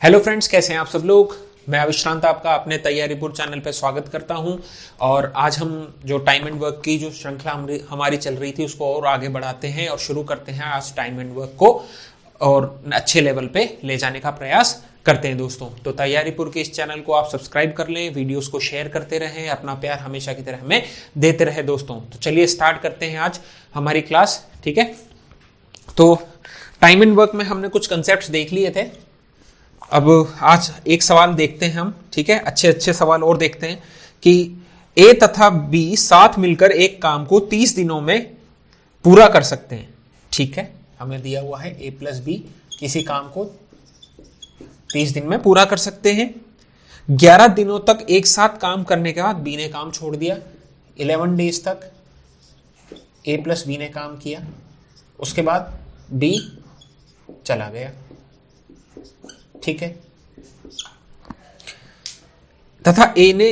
Hello friends, कैसे हैं आप सब लोग। मैं अविश्रांत आपका अपने तैयारीपुर चैनल पे स्वागत करता हूं। और आज हम जो टाइम एंड वर्क की जो श्रृंखला हमारी चल रही थी उसको और आगे बढ़ाते हैं और शुरू करते हैं आज टाइम एंड वर्क को और अच्छे लेवल पे ले जाने का प्रयास करते हैं दोस्तों। तो तैयारीपुर के इस चैनल को आप सब्सक्राइब कर लें, वीडियोस को शेयर करते रहें, अपना प्यार हमेशा की तरह हमें देते रहे दोस्तों। तो चलिए स्टार्ट करते हैं आज हमारी क्लास। ठीक है, तो टाइम एंड वर्क में हमने कुछ कंसेप्ट देख लिए थे। अब आज एक सवाल देखते हैं हम। ठीक है, अच्छे अच्छे सवाल और देखते हैं कि ए तथा बी साथ मिलकर एक काम को 30 दिनों में पूरा कर सकते हैं। ठीक है, हमें दिया हुआ है ए प्लस बी किसी काम को 30 दिन में पूरा कर सकते हैं। 11 दिनों तक एक साथ काम करने के बाद बी ने काम छोड़ दिया। 11 डेज तक ए प्लस बी ने काम किया, उसके बाद बी चला गया। ठीक है, तथा ए ने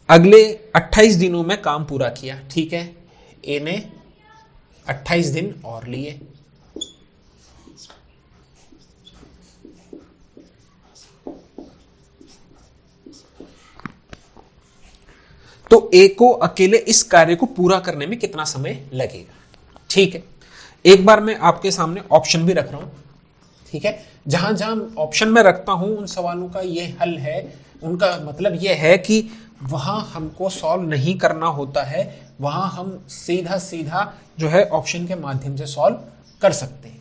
अगले 28 दिनों में काम पूरा किया। ठीक है, ए ने 28 दिन और लिए। तो ए को अकेले इस कार्य को पूरा करने में कितना समय लगेगा। ठीक है, एक बार मैं आपके सामने ऑप्शन भी रख रहा हूं। ठीक है, जहां जहां ऑप्शन में रखता हूं उन सवालों का ये हल है। उनका मतलब ये है कि वहां हमको सॉल्व नहीं करना होता है, वहां हम सीधा सीधा जो है ऑप्शन के माध्यम से सॉल्व कर सकते हैं।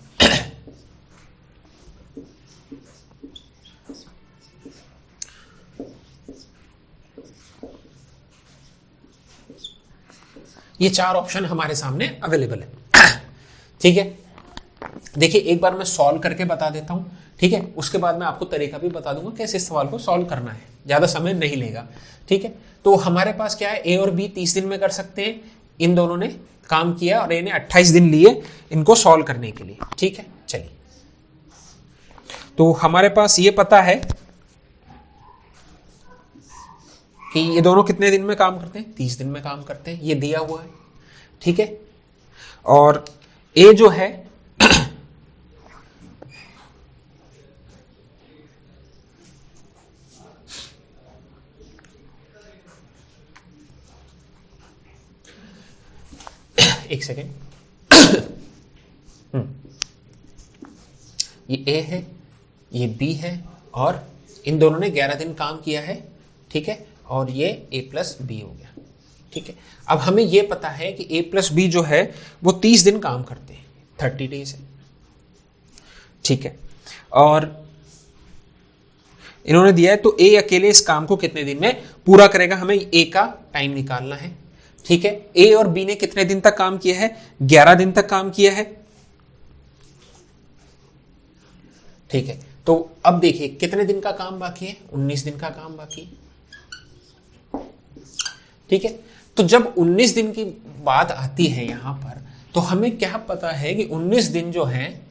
ये 4 ऑप्शन हमारे सामने अवेलेबल है। ठीक है, देखिए एक बार मैं सॉल्व करके बता देता हूं। ठीक है, उसके बाद मैं आपको तरीका भी बता दूंगा कैसे इस सवाल को सॉल्व करना है, ज्यादा समय नहीं लेगा। ठीक है, तो हमारे पास क्या है, ए और बी 30 दिन में कर सकते हैं। इन दोनों ने काम किया और ए ने 28 दिन लिए इनको सॉल्व करने के लिए। ठीक है, चलिए, तो हमारे पास ये पता है कि ये दोनों कितने दिन में काम करते हैं, 30 दिन में काम करते हैं, ये दिया हुआ है। ठीक है, और ए जो है एक सेकेंड, ये ए है, ये बी है और इन दोनों ने 11 दिन काम किया है। ठीक है, और ये ए प्लस बी हो गया। ठीक है, अब हमें ये पता है कि ए प्लस बी जो है वो 30 दिन काम करते हैं, 30 डेज है। ठीक है, और इन्होंने दिया है तो ए अकेले इस काम को कितने दिन में पूरा करेगा, हमें ए का टाइम निकालना है। ठीक है, ए और बी ने कितने दिन तक काम किया है, 11 दिन तक काम किया है। ठीक है, तो अब देखिए कितने दिन का काम बाकी है, 19 दिन का काम बाकी है। ठीक है, तो जब 19 दिन की बात आती है यहां पर, तो हमें क्या पता है कि 19 दिन जो है,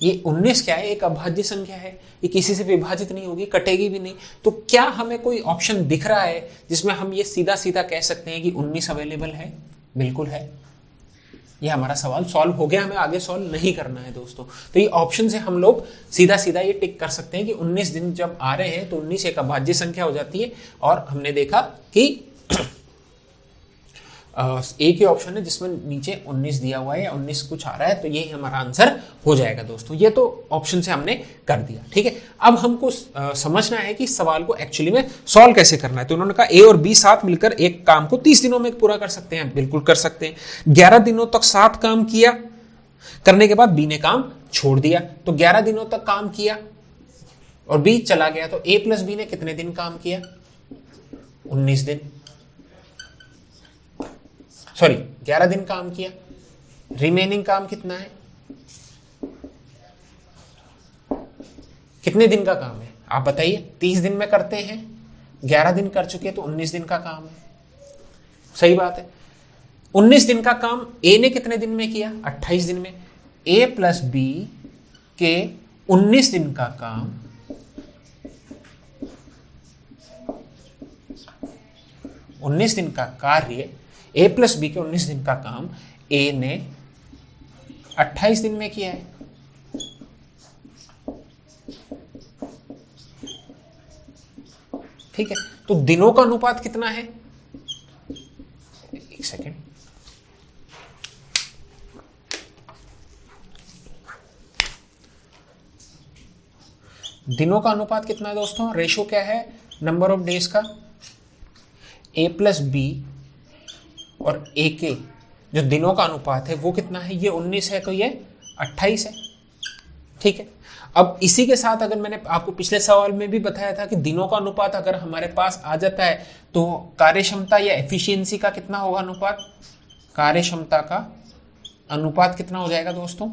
ये 19 क्या है, एक अभाज्य संख्या है, ये किसी से विभाजित नहीं होगी, कटेगी भी नहीं। तो क्या हमें कोई ऑप्शन दिख रहा है जिसमें हम ये सीधा सीधा कह सकते हैं कि 19 अवेलेबल है? बिल्कुल है। ये हमारा सवाल सॉल्व हो गया, हमें आगे सॉल्व नहीं करना है दोस्तों। तो ये ऑप्शन से हम लोग सीधा सीधा ये टिक कर सकते हैं कि 19 दिन जब आ रहे हैं तो 19 एक अभाज्य संख्या हो जाती है। और हमने देखा कि एक ही ऑप्शन है जिसमें नीचे 19 दिया हुआ है या 19 कुछ आ रहा है, तो यही हमारा आंसर हो जाएगा दोस्तों। ये तो ऑप्शन से हमने कर दिया। ठीक है, अब हमको समझना है कि सवाल को एक्चुअली में सॉल्व कैसे करना है। तो उन्होंने कहा ए और बी साथ मिलकर एक काम को 30 दिनों में पूरा कर सकते हैं। बिल्कुल कर सकते हैं। 11 दिनों तक साथ काम किया, करने के बाद बी ने काम छोड़ दिया। तो 11 दिनों तक काम किया और बी चला गया, तो ए प्लस बी ने कितने दिन काम किया, 19 दिन, सॉरी 11 दिन काम किया। रिमेनिंग काम कितना है, कितने दिन का काम है आप बताइए। 30 दिन में करते हैं, 11 दिन कर चुके तो 19 दिन का काम है। सही बात है, 19 दिन का काम ए ने कितने दिन में किया, 28 दिन में। ए प्लस बी के 19 दिन का काम 19 दिन का कार्य, ए प्लस बी के 19 दिन का काम ए ने 28 दिन में किया है। ठीक है, तो दिनों का अनुपात कितना है, एक सेकेंड, दिनों का अनुपात कितना है दोस्तों, रेशो क्या है नंबर ऑफ डेज का, a प्लस बी और a के जो दिनों का अनुपात है वो कितना है, ये 19 है तो ये 28 है। ठीक है, अब इसी के साथ अगर मैंने आपको पिछले सवाल में भी बताया था कि दिनों का अनुपात अगर हमारे पास आ जाता है तो कार्यक्षमता या एफिशिएंसी का कितना होगा अनुपात, कार्यक्षमता का अनुपात कितना हो जाएगा दोस्तों,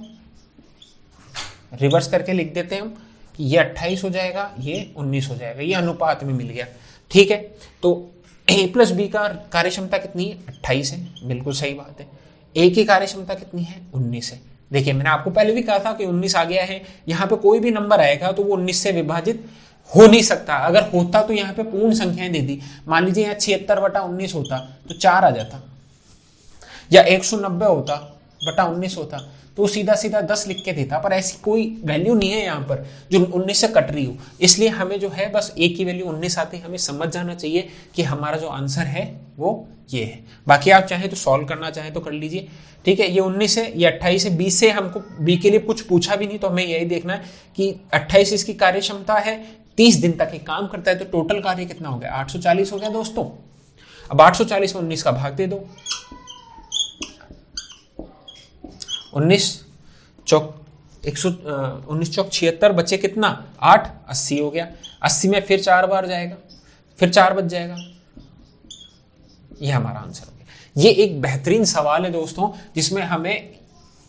रिवर्स करके लिख देते हैं हम, ये 28 हो जाएगा, ये 19 हो जाएगा, ये अनुपात में मिल गया। ठीक है, तो a प्लस बी का कार्यक्षमता कितनी है, 28 है, बिल्कुल सही बात है। a की कार्यक्षमता कितनी है, 19 है। देखिए मैंने आपको पहले भी कहा था कि 19 आ गया है, यहाँ पे कोई भी नंबर आएगा तो वो 19 से विभाजित हो नहीं सकता, अगर होता तो यहाँ पे पूर्ण संख्याएं दे दी, मान लीजिए यहाँ 76/19 होता तो 4 आ जाता, या 190 होता बटा 19 होता तो सीधा सीधा 10 लिख के देता, पर ऐसी कोई वैल्यू नहीं है यहाँ पर जो 19 से कट रही हो, इसलिए हमें जो है बस a की वैल्यू 19 आती है, हमें समझ जाना चाहिए कि हमारा जो आंसर है वो ये है। बाकी आप चाहें तो सॉल्व करना चाहें तो कर लीजिए। ठीक है, ये 19 है, ये 28 है, 20 से हमको b के लिए कुछ पूछा भी नहीं, तो हमें यही देखना है कि 28 इसकी कार्यक्षमता है, 30 दिन तक ये काम करता है, तो टोटल कार्य कितना हो गया, 840 हो गया दोस्तों। अब 840 में 19 का भाग दे दो, 19 चौक 76 बचे कितना 8, 80 हो गया, 80 में फिर 4 बार जाएगा, फिर 4 बच जाएगा, ये हमारा आंसर हो गया। ये एक बेहतरीन सवाल है दोस्तों जिसमें हमें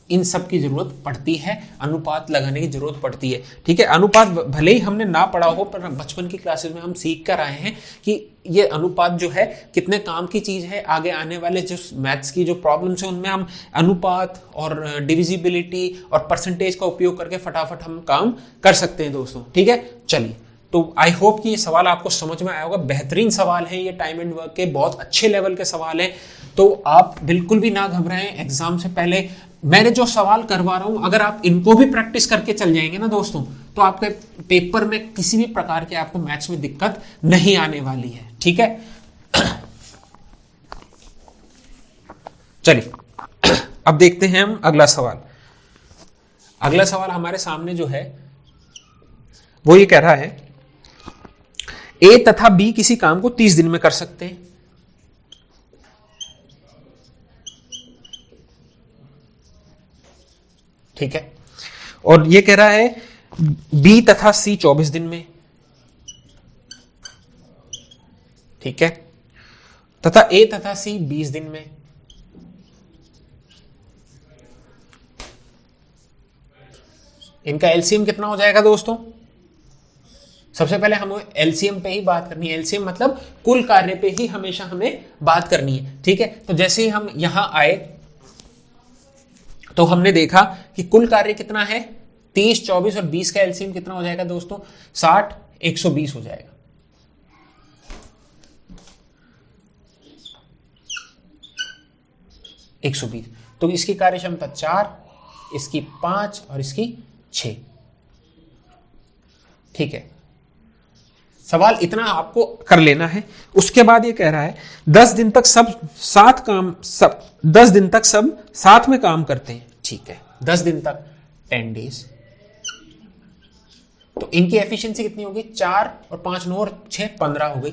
इन सब की जरूरत पड़ती है, अनुपात लगाने की जरूरत पड़ती है। ठीक है, अनुपात भले ही हमने ना पढ़ा हो पर बचपन की क्लासेस में हम सीख कर आए हैं कि ये अनुपात जो है कितने काम की चीज है, आगे आने वाले जो मैथ्स की जो प्रॉब्लम्स है उनमें हम अनुपात और डिविजिबिलिटी और परसेंटेज का उपयोग करके फटाफट हम काम कर सकते हैं दोस्तों। ठीक है, चलिए, तो आई होप कि ये सवाल आपको समझ में आया होगा, बेहतरीन सवाल है ये, टाइम एंड वर्क के बहुत अच्छे लेवल के सवाल हैं, तो आप बिल्कुल भी ना घबराएं। एग्जाम से पहले मैंने जो सवाल करवा रहा हूं, अगर आप इनको भी प्रैक्टिस करके चल जाएंगे ना दोस्तों, तो आपके पेपर में किसी भी प्रकार के आपको मैथ्स में दिक्कत नहीं आने वाली है। ठीक है, चलिए अब देखते हैं हम अगला सवाल। अगला सवाल हमारे सामने जो है वो ये कह रहा है ए तथा बी किसी काम को 30 दिन में कर सकते हैं। ठीक है, और ये कह रहा है बी तथा सी 24 दिन में। ठीक है, तथा ए तथा सी 20 दिन में। इनका एलसीएम कितना हो जाएगा दोस्तों, सबसे पहले हमें एलसीएम पे ही बात करनी है, एलसीएम मतलब कुल कार्य पे ही हमेशा हमें बात करनी है। ठीक है, तो जैसे ही हम यहां आए तो हमने देखा कि कुल कार्य कितना है 30, 24 और 20 का एलसीएम कितना हो जाएगा दोस्तों 60, 120 हो जाएगा। तो इसकी कार्यक्षमता 4, इसकी 5 और इसकी 6। ठीक है, सवाल इतना आपको कर लेना है। उसके बाद ये कह रहा है 10 दिन तक सब 10 दिन तक सब साथ में काम करते हैं। ठीक है, 10 दिन तक 10 डेज, तो इनकी एफिशिएंसी कितनी होगी 4 और 5 9 और 6 15 हो गई,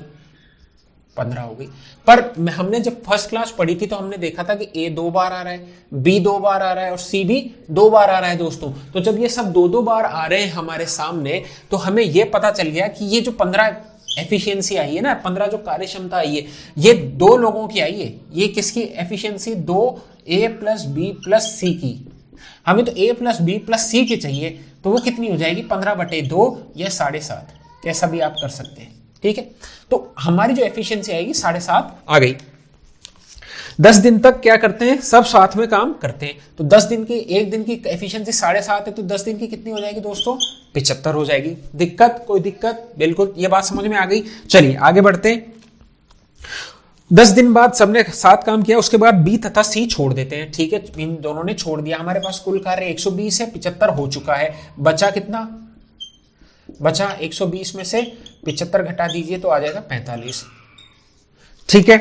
15 हो गई। पर हमने जब फर्स्ट क्लास पढ़ी थी तो हमने देखा था कि ए 2 बार आ रहा है, बी 2 बार आ रहा है और सी भी 2 बार आ रहा है दोस्तों। तो जब ये सब 2-2 बार आ रहे हैं हमारे सामने तो हमें ये पता चल गया कि ये जो 15 एफिशिएंसी आई है ना, 15 जो कार्यक्षमता आई है, ये 2 लोगों की आई है। ये किसकी एफिशिएंसी 2 ए प्लस बी प्लस सी की, हमें तो ए प्लस बी प्लस सी की चाहिए, तो वो कितनी हो जाएगी 15/2 या 7.5, कैसा भी आप कर सकते हैं। ठीक है, तो हमारी जो एफिशिएंसी आएगी 7.5 आ गई। 10 दिन तक क्या करते हैं, सब साथ में काम करते हैं, तो 10 दिन की, एक दिन की एफिशिएंसी 7.5 है, तो 10 दिन की कितनी हो जाएगी दोस्तों 75 हो जाएगी। दिक्कत, कोई दिक्कत, बिल्कुल ये बात समझ में आ गई। चलिए आगे बढ़ते हैं। 10 दिन बाद सबने साथ काम किया, उसके बाद बी तथा सी छोड़ देते हैं। ठीक है, इन दोनों ने छोड़ दिया, हमारे पास कुल कार्य 120 है, 75 हो चुका है, बचा कितना, बचा 120 में से 75 घटा दीजिए तो आ जाएगा 45। ठीक है,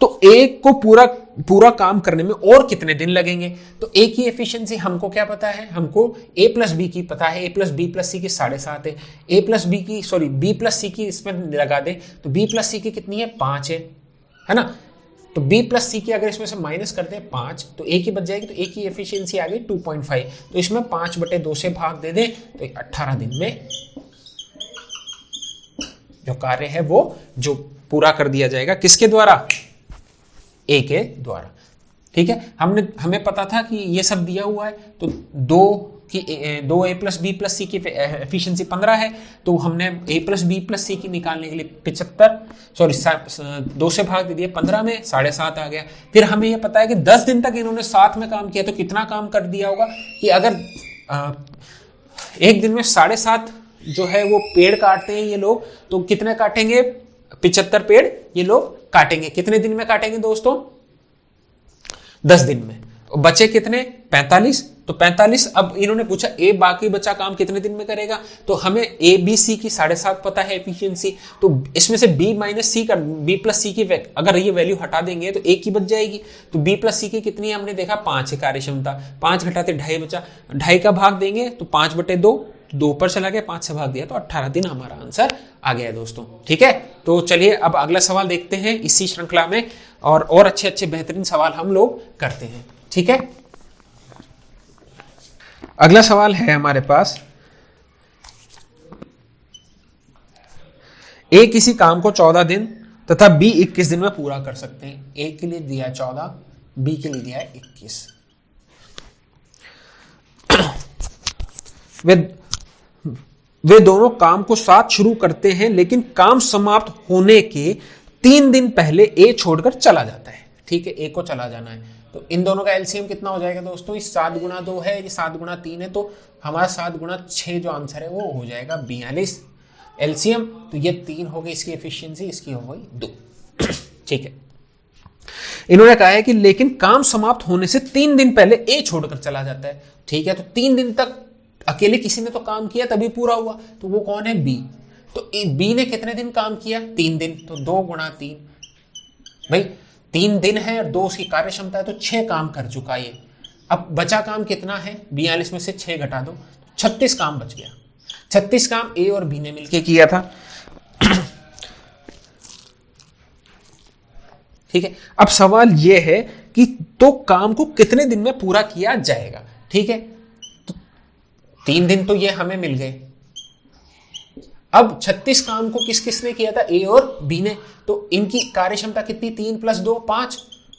तो एक को पूरा काम करने में और कितने दिन लगेंगे? तो ए की एफिशिएंसी हमको क्या पता है? हमको ए प्लस बी की पता है, ए प्लस बी प्लस सी की 7.5 है। ए प्लस बी की बी प्लस सी की इसमें लगा दे तो बी प्लस सी की कितनी है? 5 है ना। तो बी प्लस सी की अगर इसमें से माइनस करते हैं 5 तो ए की बच जाएगी, तो ए की एफिशिएंसी आ गई 2.5। तो इसमें 5/2 से भाग दे दें तो 18 दिन में जो कार्य है वो जो पूरा कर दिया जाएगा। किसके द्वारा? ए के द्वारा। ठीक है, हमें पता था कि ये सब दिया हुआ है, तो 2 ए प्लस बी प्लस सी की एफिशिएंसी 15 है, तो हमने ए प्लस बी प्लस सी की निकालने के लिए 2 से भाग दे दिए 15 में, 7.5 आ गया। फिर हमें ये पता है कि 10 दिन तक इन्होंने साथ में काम किया, तो कितना काम कर दिया होगा कि अगर एक दिन में 7.5 जो है वो पेड़ काटते हैं ये लोग, तो कितने काटेंगे? 75 पेड़ ये लोग काटेंगे। कितने दिन में काटेंगे दोस्तों? 10 दिन में। बचे कितने? 45। तो 45, अब इन्होंने पूछा ए बाकी बचा काम कितने दिन में करेगा, तो हमें ए बी सी की 7.5 पता है एफिशिएंसी, तो इसमें से बी माइनस सी का बी प्लस सी की अगर ये वैल्यू हटा देंगे तो ए की बच जाएगी। तो बी प्लस सी की कितनी है? हमने देखा 5 है कार्य क्षमता, 5 घटाते 2.5 बचा, 2.5 का भाग देंगे तो 5/2, 2 पर चला गया, 5 से भाग दिया तो 18 दिन हमारा आंसर आ गया दोस्तों। ठीक है, तो चलिए अब अगला सवाल देखते हैं इसी श्रृंखला में, और अच्छे बेहतरीन सवाल हम लोग करते हैं। ठीक है, अगला सवाल है हमारे पास, ए किसी काम को 14 दिन तथा बी 21 दिन में पूरा कर सकते हैं। ए के लिए दिया है 14, बी के लिए दिया है 21। वे दोनों काम को साथ शुरू करते हैं, लेकिन काम समाप्त होने के 3 दिन पहले ए छोड़कर चला जाता है। ठीक है, ए को चला जाना है, तो इन दोनों का एलसीएम कितना हो जाएगा दोस्तों? इस 7 गुणा 2 है, ये 7 गुणा 3 है, तो हमारा 7 गुणा 6 जो आंसर है वो हो जाएगा 42 एलसीएम। तो ये 3 हो गई इसकी एफिशिएंसी, इसकी हो गई 2। ठीक है, इन्होंने कहा है कि लेकिन काम समाप्त होने से 3 दिन पहले ए छोड़कर चला जाता है। ठीक है, तो 3 दिन तक अकेले किसी ने तो काम किया तभी पूरा हुआ, तो वो कौन है? बी। तो बी ने कितने दिन काम किया? 3 दिन, तो 2 गुणा 3, भाई 3 दिन है और 2 उसकी कार्य क्षमता है, तो 6 काम कर चुका ये। अब बचा काम कितना है? 42 में से 6 घटा दो, 36 काम बच गया। 36 काम ए और बी ने मिलकर किया था। ठीक है, अब सवाल यह है कि तो काम को कितने दिन में पूरा किया जाएगा? ठीक है, तो 3 दिन तो ये हमें मिल गए। अब 36 काम को किस किसने किया था? ए और बी ने। तो इनकी कार्य क्षमता कितनी? 3 + 2 5,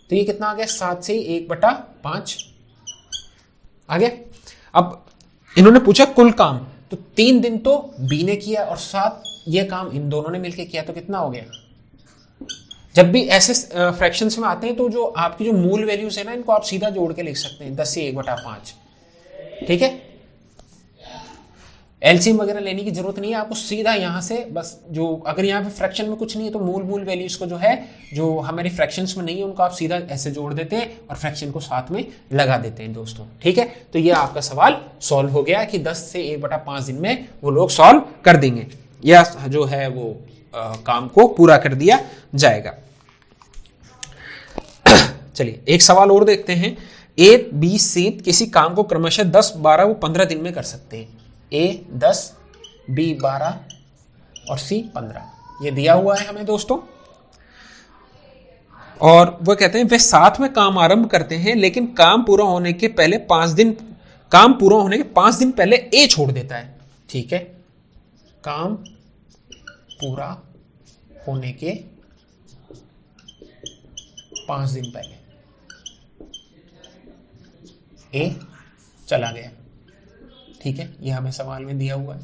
तो ये कितना आ गया? 7 से 1/5 आ गया। अब इन्होंने पूछा कुल काम, तो 3 दिन तो बी ने किया और 7 ये काम इन दोनों ने मिलकर किया, तो कितना हो गया? जब भी ऐसे फ्रैक्शंस में आते हैं तो जो आपकी जो मूल वैल्यूज है ना, इनको आप सीधा जोड़ के लिख सकते हैं, 10 से 1/5। ठीक है, एलसीएम वगैरह लेने की जरूरत नहीं है आपको, सीधा यहां से बस जो अगर यहाँ पे फ्रैक्शन में कुछ नहीं है तो मूल वैल्यूज को जो है जो हमारी फ्रैक्शंस में नहीं है उनको आप सीधा ऐसे जोड़ देते हैं और फ्रैक्शन को साथ में लगा देते हैं दोस्तों। ठीक है, तो ये आपका सवाल सॉल्व हो गया कि 10 से 1/5 दिन में वो लोग सॉल्व कर देंगे, या जो है वो काम को पूरा कर दिया जाएगा। चलिए एक सवाल और देखते हैं। ए बी सी किसी काम को क्रमशः 10, 12 व 15 दिन में कर सकते हैं। ए 10, बी 12 और सी 15, ये दिया हुआ है हमें दोस्तों। और वो कहते हैं वे साथ में काम आरंभ करते हैं, लेकिन काम पूरा होने के 5 दिन पहले ए छोड़ देता है। ठीक है, काम पूरा होने के 5 दिन पहले ए चला गया। ठीक है, ये हमें सवाल में दिया हुआ है।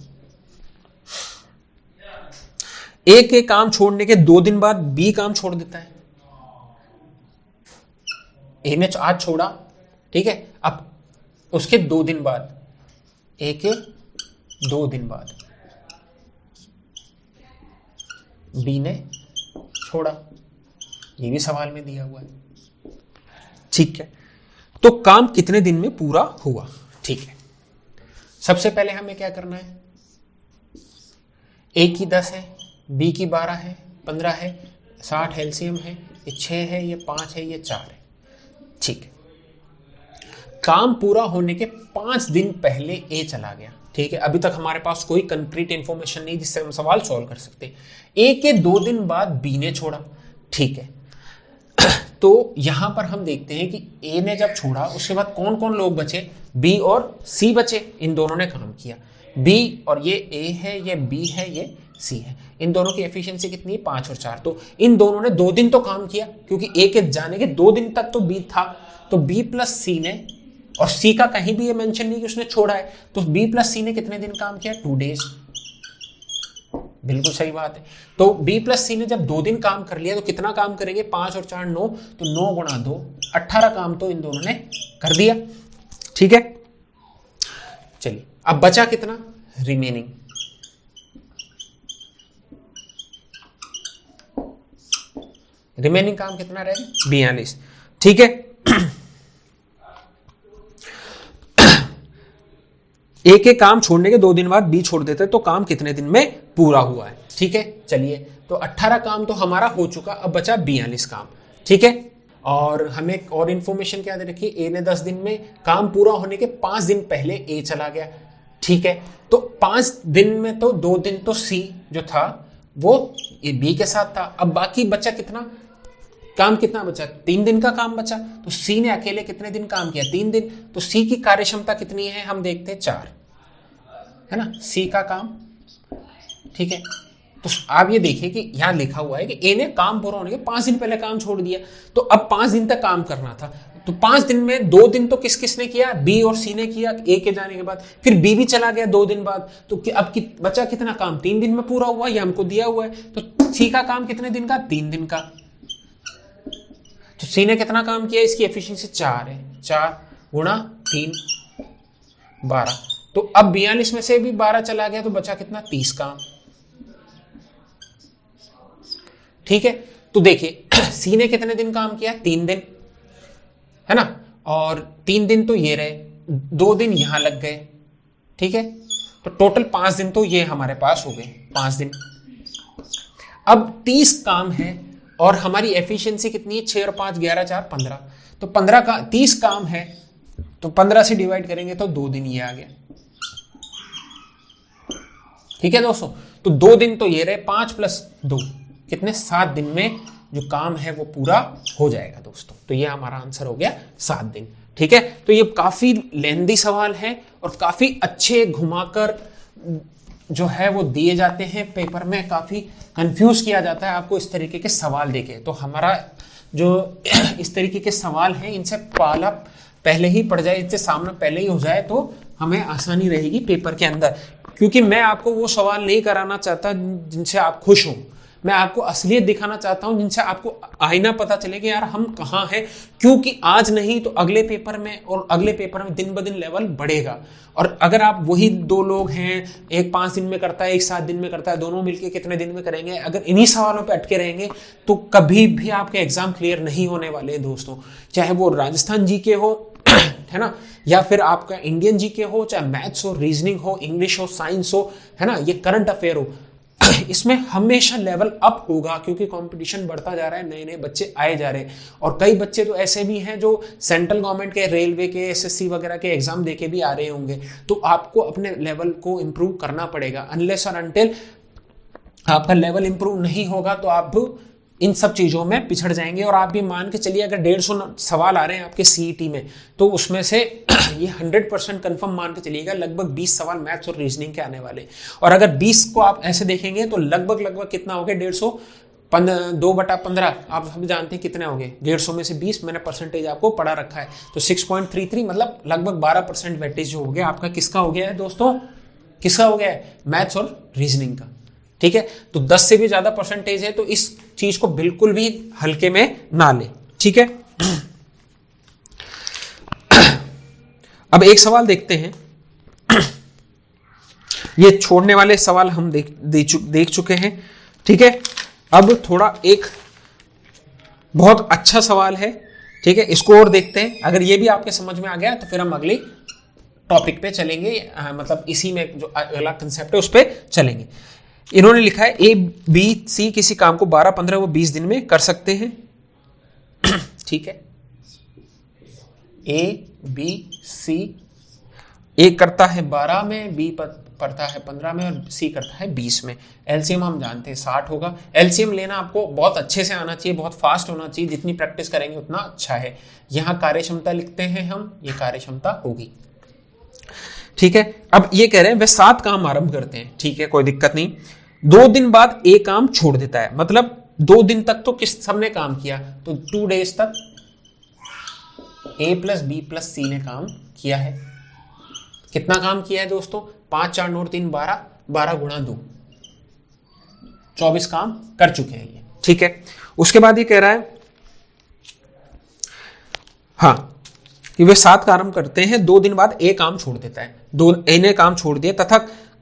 ए के काम छोड़ने के 2 दिन बाद बी काम छोड़ देता है। ए ने आज छोड़ा, ठीक है, अब उसके 2 दिन बाद, ए के 2 दिन बाद बी ने छोड़ा, ये भी सवाल में दिया हुआ है। ठीक है, तो काम कितने दिन में पूरा हुआ? ठीक है, सबसे पहले हमें क्या करना है, ए की 10 है, बी की 12 है, 15 है, 60 एलसीएम है, ये 6 है, ये 5 है, ये 4 है। ठीक है, काम पूरा होने के 5 दिन पहले ए चला गया। ठीक है, अभी तक हमारे पास कोई कंक्रीट इंफॉर्मेशन नहीं जिससे हम सवाल सॉल्व कर सकते। ए के 2 दिन बाद बी ने छोड़ा। ठीक है, तो यहां पर हम देखते हैं कि ए ने जब छोड़ा उसके बाद कौन कौन लोग बचे, बी और सी बचे। इन दोनों ने काम किया, बी और ये ए है, ये बी है, ये सी है। इन दोनों की एफिशिएंसी कितनी है, 5 और 4। तो इन दोनों ने 2 दिन तो काम किया, क्योंकि ए के जाने के 2 दिन तक तो बी था। तो बी प्लस सी ने, और सी का कहीं भी ये मेंशन नहीं कि उसने छोड़ा है, तो बी प्लस सी ने कितने दिन काम किया, 2 डेज। बिल्कुल सही बात है। तो बी प्लस सी ने जब 2 दिन काम कर लिया तो कितना काम करेंगे, 5 और 4 9, तो 9 गुणा 2 18 काम तो इन दोनों ने कर दिया। ठीक है, चलिए अब बचा कितना, रिमेनिंग। रिमेनिंग काम कितना रहेगा, 42। ठीक है, ए के काम छोड़ने के 2 दिन बाद बी छोड़ देते तो काम कितने दिन में पूरा हुआ है। ठीक है, चलिए तो 18 काम तो हमारा हो चुका, अब बचा 42 काम। ठीक है, और हमें और इंफॉर्मेशन क्या दे रखी, ए ने 10 दिन में, काम पूरा होने के 5 दिन पहले ए चला गया। ठीक है, तो 5 दिन में तो 2 दिन तो सी जो था वो ये बी के साथ था। अब बाकी बचा कितना काम, कितना बचा, 3 दिन का काम बचा। तो सी ने अकेले कितने दिन काम किया, 3 दिन। तो सी की कार्यक्षमता कितनी है, हम देखते हैं 4, है ना, सी का काम। ठीक है, तो आप ये देखिए कि यहां लिखा हुआ है कि ए ने काम पूरा होने के 5 दिन पहले काम छोड़ दिया, तो अब 5 दिन तक काम करना था। तो 5 दिन में 2 दिन तो किस किसने किया, बी और सी ने किया ए के जाने के बाद, फिर बी भी चला गया 2 दिन बाद। तो अब बचा कितना काम, 3 दिन में पूरा हुआ, ये हमको दिया हुआ है। तो सी का काम कितने दिन का, 3 दिन का। तो सी ने कितना काम किया, इसकी एफिशिएंसी 4 है, 4 गुणा 3 12। तो अब 42 में से भी 12 चला गया, तो बचा कितना, 30 काम। ठीक है, तो देखिए सी ने कितने दिन काम किया, 3 दिन, है ना, और 3 दिन तो ये रहे, 2 दिन यहां लग गए। ठीक है, तो टोटल 5 दिन तो ये हमारे पास हो गए, 5 दिन। अब 30 काम है और हमारी एफिशिएंसी कितनी है, 6 और 5 11 4 15। तो 15 का 30 काम है, तो 15 से डिवाइड करेंगे तो 2 दिन ये आ गया। ठीक है दोस्तों, तो 2 दिन तो ये रहे, 5 + 2 कितने, 7 दिन में जो काम है वो पूरा हो जाएगा दोस्तों। तो ये हमारा आंसर हो गया 7 दिन। ठीक है, तो ये काफी लेंदी सवाल है और काफी अच्छे घुमाकर जो है वो दिए जाते हैं पेपर में, काफी कंफ्यूज किया जाता है आपको इस तरीके के सवाल देके। तो हमारा जो इस तरीके के सवाल हैं इनसे पाला पहले ही पड़ जाए, इनसे सामना पहले ही हो जाए तो हमें आसानी रहेगी पेपर के अंदर। क्योंकि मैं आपको वो सवाल नहीं कराना चाहता जिनसे आप खुश हो, मैं आपको असलियत दिखाना चाहता हूं जिनसे आपको आईना पता चले कि यार हम कहाँ हैं। क्योंकि आज नहीं तो अगले पेपर में और अगले पेपर में दिन ब दिन लेवल बढ़ेगा। और अगर आप वही 2 लोग हैं, एक 5 दिन में करता है, एक 7 दिन में करता है, दोनों मिलके कितने दिन में करेंगे, अगर इन्हीं सवालों पे अटके रहेंगे तो कभी भी आपके एग्जाम क्लियर नहीं होने वाले हैं दोस्तों। चाहे वो राजस्थान जीके हो है ना, या फिर आपका इंडियन जीके हो, चाहे मैथ्स हो, रीजनिंग हो, इंग्लिश हो, साइंस हो, है ना, ये करंट अफेयर हो, इसमें हमेशा लेवल अप होगा क्योंकि कंपटीशन बढ़ता जा रहा है, नए नए बच्चे आए जा रहे हैं। और कई बच्चे तो ऐसे भी हैं जो सेंट्रल गवर्नमेंट के, रेलवे के, एसएससी वगैरह के एग्जाम देके भी आ रहे होंगे। तो आपको अपने लेवल को इंप्रूव करना पड़ेगा। अनलेस और अनटिल आपका लेवल इंप्रूव नहीं होगा तो आप इन सब चीज़ों में पिछड़ जाएंगे। और आप भी मान के चलिए अगर 150 सवाल आ रहे हैं आपके सीईटी में, तो उसमें से ये 100% कंफर्म मान के चलिएगा लगभग 20 सवाल मैथ्स और रीजनिंग के आने वाले। और अगर 20 को आप ऐसे देखेंगे तो लगभग कितना हो गया, 150 2/15 आप सब जानते हैं कितने हो गए, 150 में से 20, मैंने परसेंटेज आपको पढ़ा रखा है। तो 6.33 मतलब लगभग 12% वेटेज जो हो गया आपका, किसका हो गया है दोस्तों, किसका हो गया है, मैथ्स और रीजनिंग का। ठीक है, तो 10 से भी ज्यादा परसेंटेज है, तो इस चीज को बिल्कुल भी हल्के में ना ले। ठीक है, अब एक सवाल देखते हैं। ये छोड़ने वाले सवाल हम देख चुके हैं। ठीक है, अब थोड़ा एक बहुत अच्छा सवाल है, ठीक है, इसको और देखते हैं। अगर ये भी आपके समझ में आ गया तो फिर हम अगले टॉपिक पे चलेंगे, मतलब इसी में जो अगला कंसेप्ट है उस पे चलेंगे। इन्होंने लिखा है ए बी सी किसी काम को 12, 15 व 20 दिन में कर सकते हैं। ठीक है, ए बी सी, ए करता है 12 में, बी पढ़ता है 15 में और सी करता है 20 में। एलसीएम हम जानते हैं 60 होगा। एलसीएम लेना आपको बहुत अच्छे से आना चाहिए, बहुत फास्ट होना चाहिए, जितनी प्रैक्टिस करेंगे उतना अच्छा है। यहां कार्यक्षमता लिखते हैं हम, ये कार्यक्षमता होगी। ठीक है, अब ये कह रहे हैं वे 7 काम आरंभ करते हैं। ठीक है, कोई दिक्कत नहीं। 2 दिन बाद एक काम छोड़ देता है, मतलब 2 दिन तक तो किस सबने काम किया, तो 2 डेज तक ए प्लस बी प्लस सी ने काम किया है। कितना काम किया है दोस्तों? 5 4 9 3 12, 12 गुणा 2, 24 काम कर चुके हैं ये। ठीक है, उसके बाद ये कह रहा है हाँ कि वे 7 काम करते हैं, 2 दिन बाद एक काम छोड़ देता है। ए ने काम छोड़ दिया तथा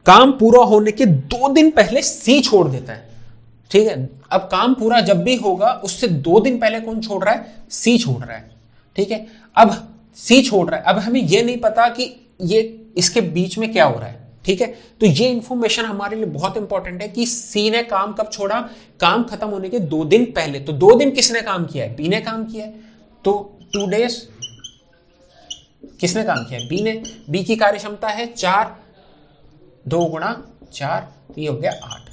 काम पूरा होने के 2 दिन पहले सी छोड़ देता है। ठीक है, अब काम पूरा जब भी होगा उससे 2 दिन पहले कौन छोड़ रहा है? सी छोड़ रहा है। ठीक है, अब सी छोड़ रहा है, अब हमें यह नहीं पता कि ये इसके बीच में क्या हो रहा है। ठीक है, तो ये इंफॉर्मेशन हमारे लिए बहुत इंपॉर्टेंट है कि सी ने काम कब छोड़ा? काम खत्म होने के 2 दिन पहले। तो 2 दिन किसने काम किया है? बी ने काम किया है। तो 2 डेज किसने काम किया है? बी ने। बी की कार्यक्षमता है 4, 2 गुणा 4, ये हो गया 8।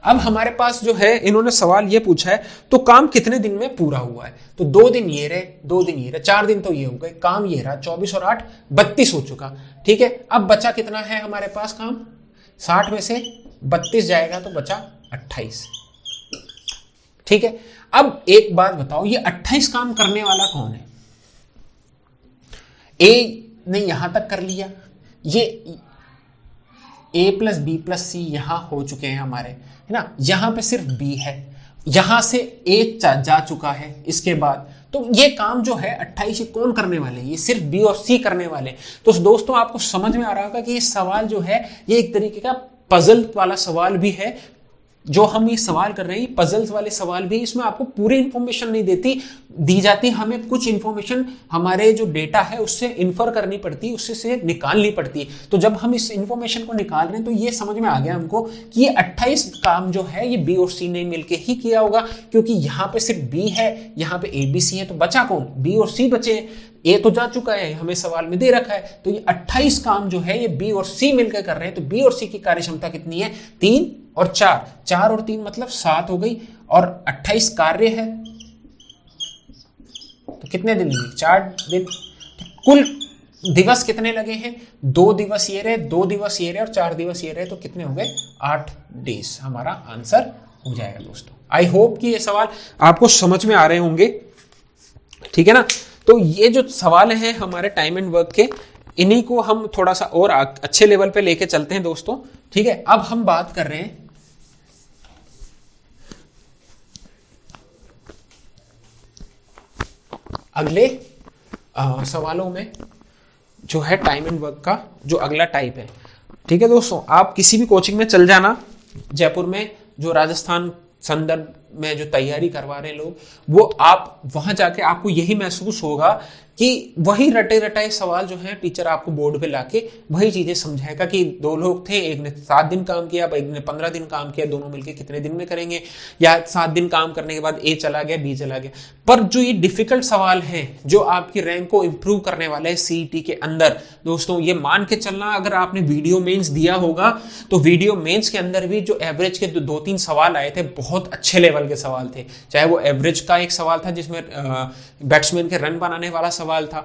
अब हमारे पास जो है इन्होंने सवाल ये पूछा है तो काम कितने दिन में पूरा हुआ है? तो 2 दिन ये रहे, 2 दिन ये रहे, 4 दिन तो ये हो गए। काम ये रहा 24 और 8 32 हो चुका। ठीक है, अब बचा कितना है हमारे पास काम? 60 में से 32 जाएगा तो बचा 28। ठीक है, अब एक बात बताओ, ये 28 काम करने वाला कौन है? ए ने यहां तक कर लिया, ये ए प्लस बी प्लस सी यहां हो चुके हैं हमारे, है ना। यहां पे सिर्फ बी है, यहां से ए जा चुका है इसके बाद। तो ये काम जो है 28 कौन करने वाले? ये सिर्फ बी और सी करने वाले। तो दोस्तों आपको समझ में आ रहा होगा कि ये सवाल जो है ये एक तरीके का पजल वाला सवाल भी है। जो हम ये सवाल कर रहे हैं पजल्स वाले सवाल भी, इसमें आपको पूरी इंफॉर्मेशन नहीं दी जाती, हमें कुछ इंफॉर्मेशन हमारे जो डेटा है उससे इन्फर करनी पड़ती है, उससे से निकालनी पड़ती है। तो जब हम इस इंफॉर्मेशन को निकाल रहे हैं तो ये समझ में आ गया हमको कि ये 28 काम जो है ये बी और सी ने मिलकर ही किया होगा, क्योंकि यहाँ पे सिर्फ बी है, यहाँ पे ए बी सी है, तो बचा कौन? बी और सी बचे। ए तो जा चुका है, हमें सवाल में दे रखा है। तो ये 28 काम जो है ये बी और सी मिलकर कर रहे हैं। तो बी और सी की कार्यक्षमता कितनी है? 3 और 4, 4 और 3 मतलब 7 हो गई, और 28 कार्य है तो कितने दिन लगे? 4 दिन। तो कुल दिवस कितने लगे हैं? 2 दिवस ये रहे, 2 दिवस ये रहे और 4 दिवस ये रहे, तो कितने हो गए? 8 डेज हमारा आंसर हो जाएगा दोस्तों। आई होप कि ये सवाल आपको समझ में आ रहे होंगे। ठीक है ना। तो ये जो सवाल हैं हमारे टाइम एंड वर्क के, इन्हीं को हम थोड़ा सा और अच्छे लेवल पे लेके चलते हैं दोस्तों। ठीक है, अब हम बात कर रहे हैं अगले सवालों में, जो है टाइम एंड वर्क का जो अगला टाइप है। ठीक है दोस्तों, आप किसी भी कोचिंग में चल जाना, जयपुर में जो राजस्थान संदर्भ में जो तैयारी करवा रहे हैं लोग, वो आप वहां जाके आपको यही महसूस होगा कि वही रटे रटाए सवाल जो है टीचर आपको बोर्ड पे लाके वही चीजें समझाएगा कि 2 लोग थे, एक ने 7 दिन काम किया, एक ने 15 दिन काम किया, दोनों मिलके कितने दिन में करेंगे, या 7 दिन काम करने के बाद ए चला गया, बी चला गया। पर जो ये डिफिकल्ट सवाल है जो आपकी रैंक को इंप्रूव करने वाले हैं सीईटी के अंदर, दोस्तों ये मान के चलना, अगर आपने वीडियो मेंस दिया होगा तो वीडियो मेंस के अंदर भी जो एवरेज के 2-3 सवाल आए थे बहुत अच्छे लेवल के सवाल थे। चाहे वो एवरेज का एक सवाल था जिसमें बैट्समैन के रन बनाने वाला सवाल था,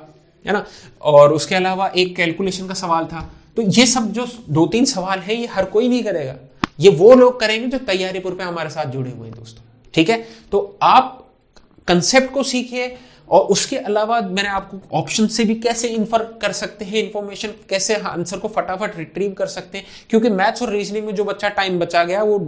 है ना, और उसके अलावा एक कैलकुलेशन का सवाल था। तो ये सब जो 2-3 सवाल है ये हर कोई नहीं करेगा, ये वो लोग करेंगे जो तैयारीपुर पे हमारे साथ जुड़े हुए हैं दोस्तों। ठीक है, तो आप कंसेप्ट को सीखिए, और उसके अलावा मैंने आपको ऑप्शन से भी कैसे इन्फर कर सकते हैं इंफॉर्मेशन, कैसे आंसर को फटाफट रिट्रीव कर सकते हैं, क्योंकि मैथ्स और रीजनिंग में जो बच्चा टाइम बचा गया वो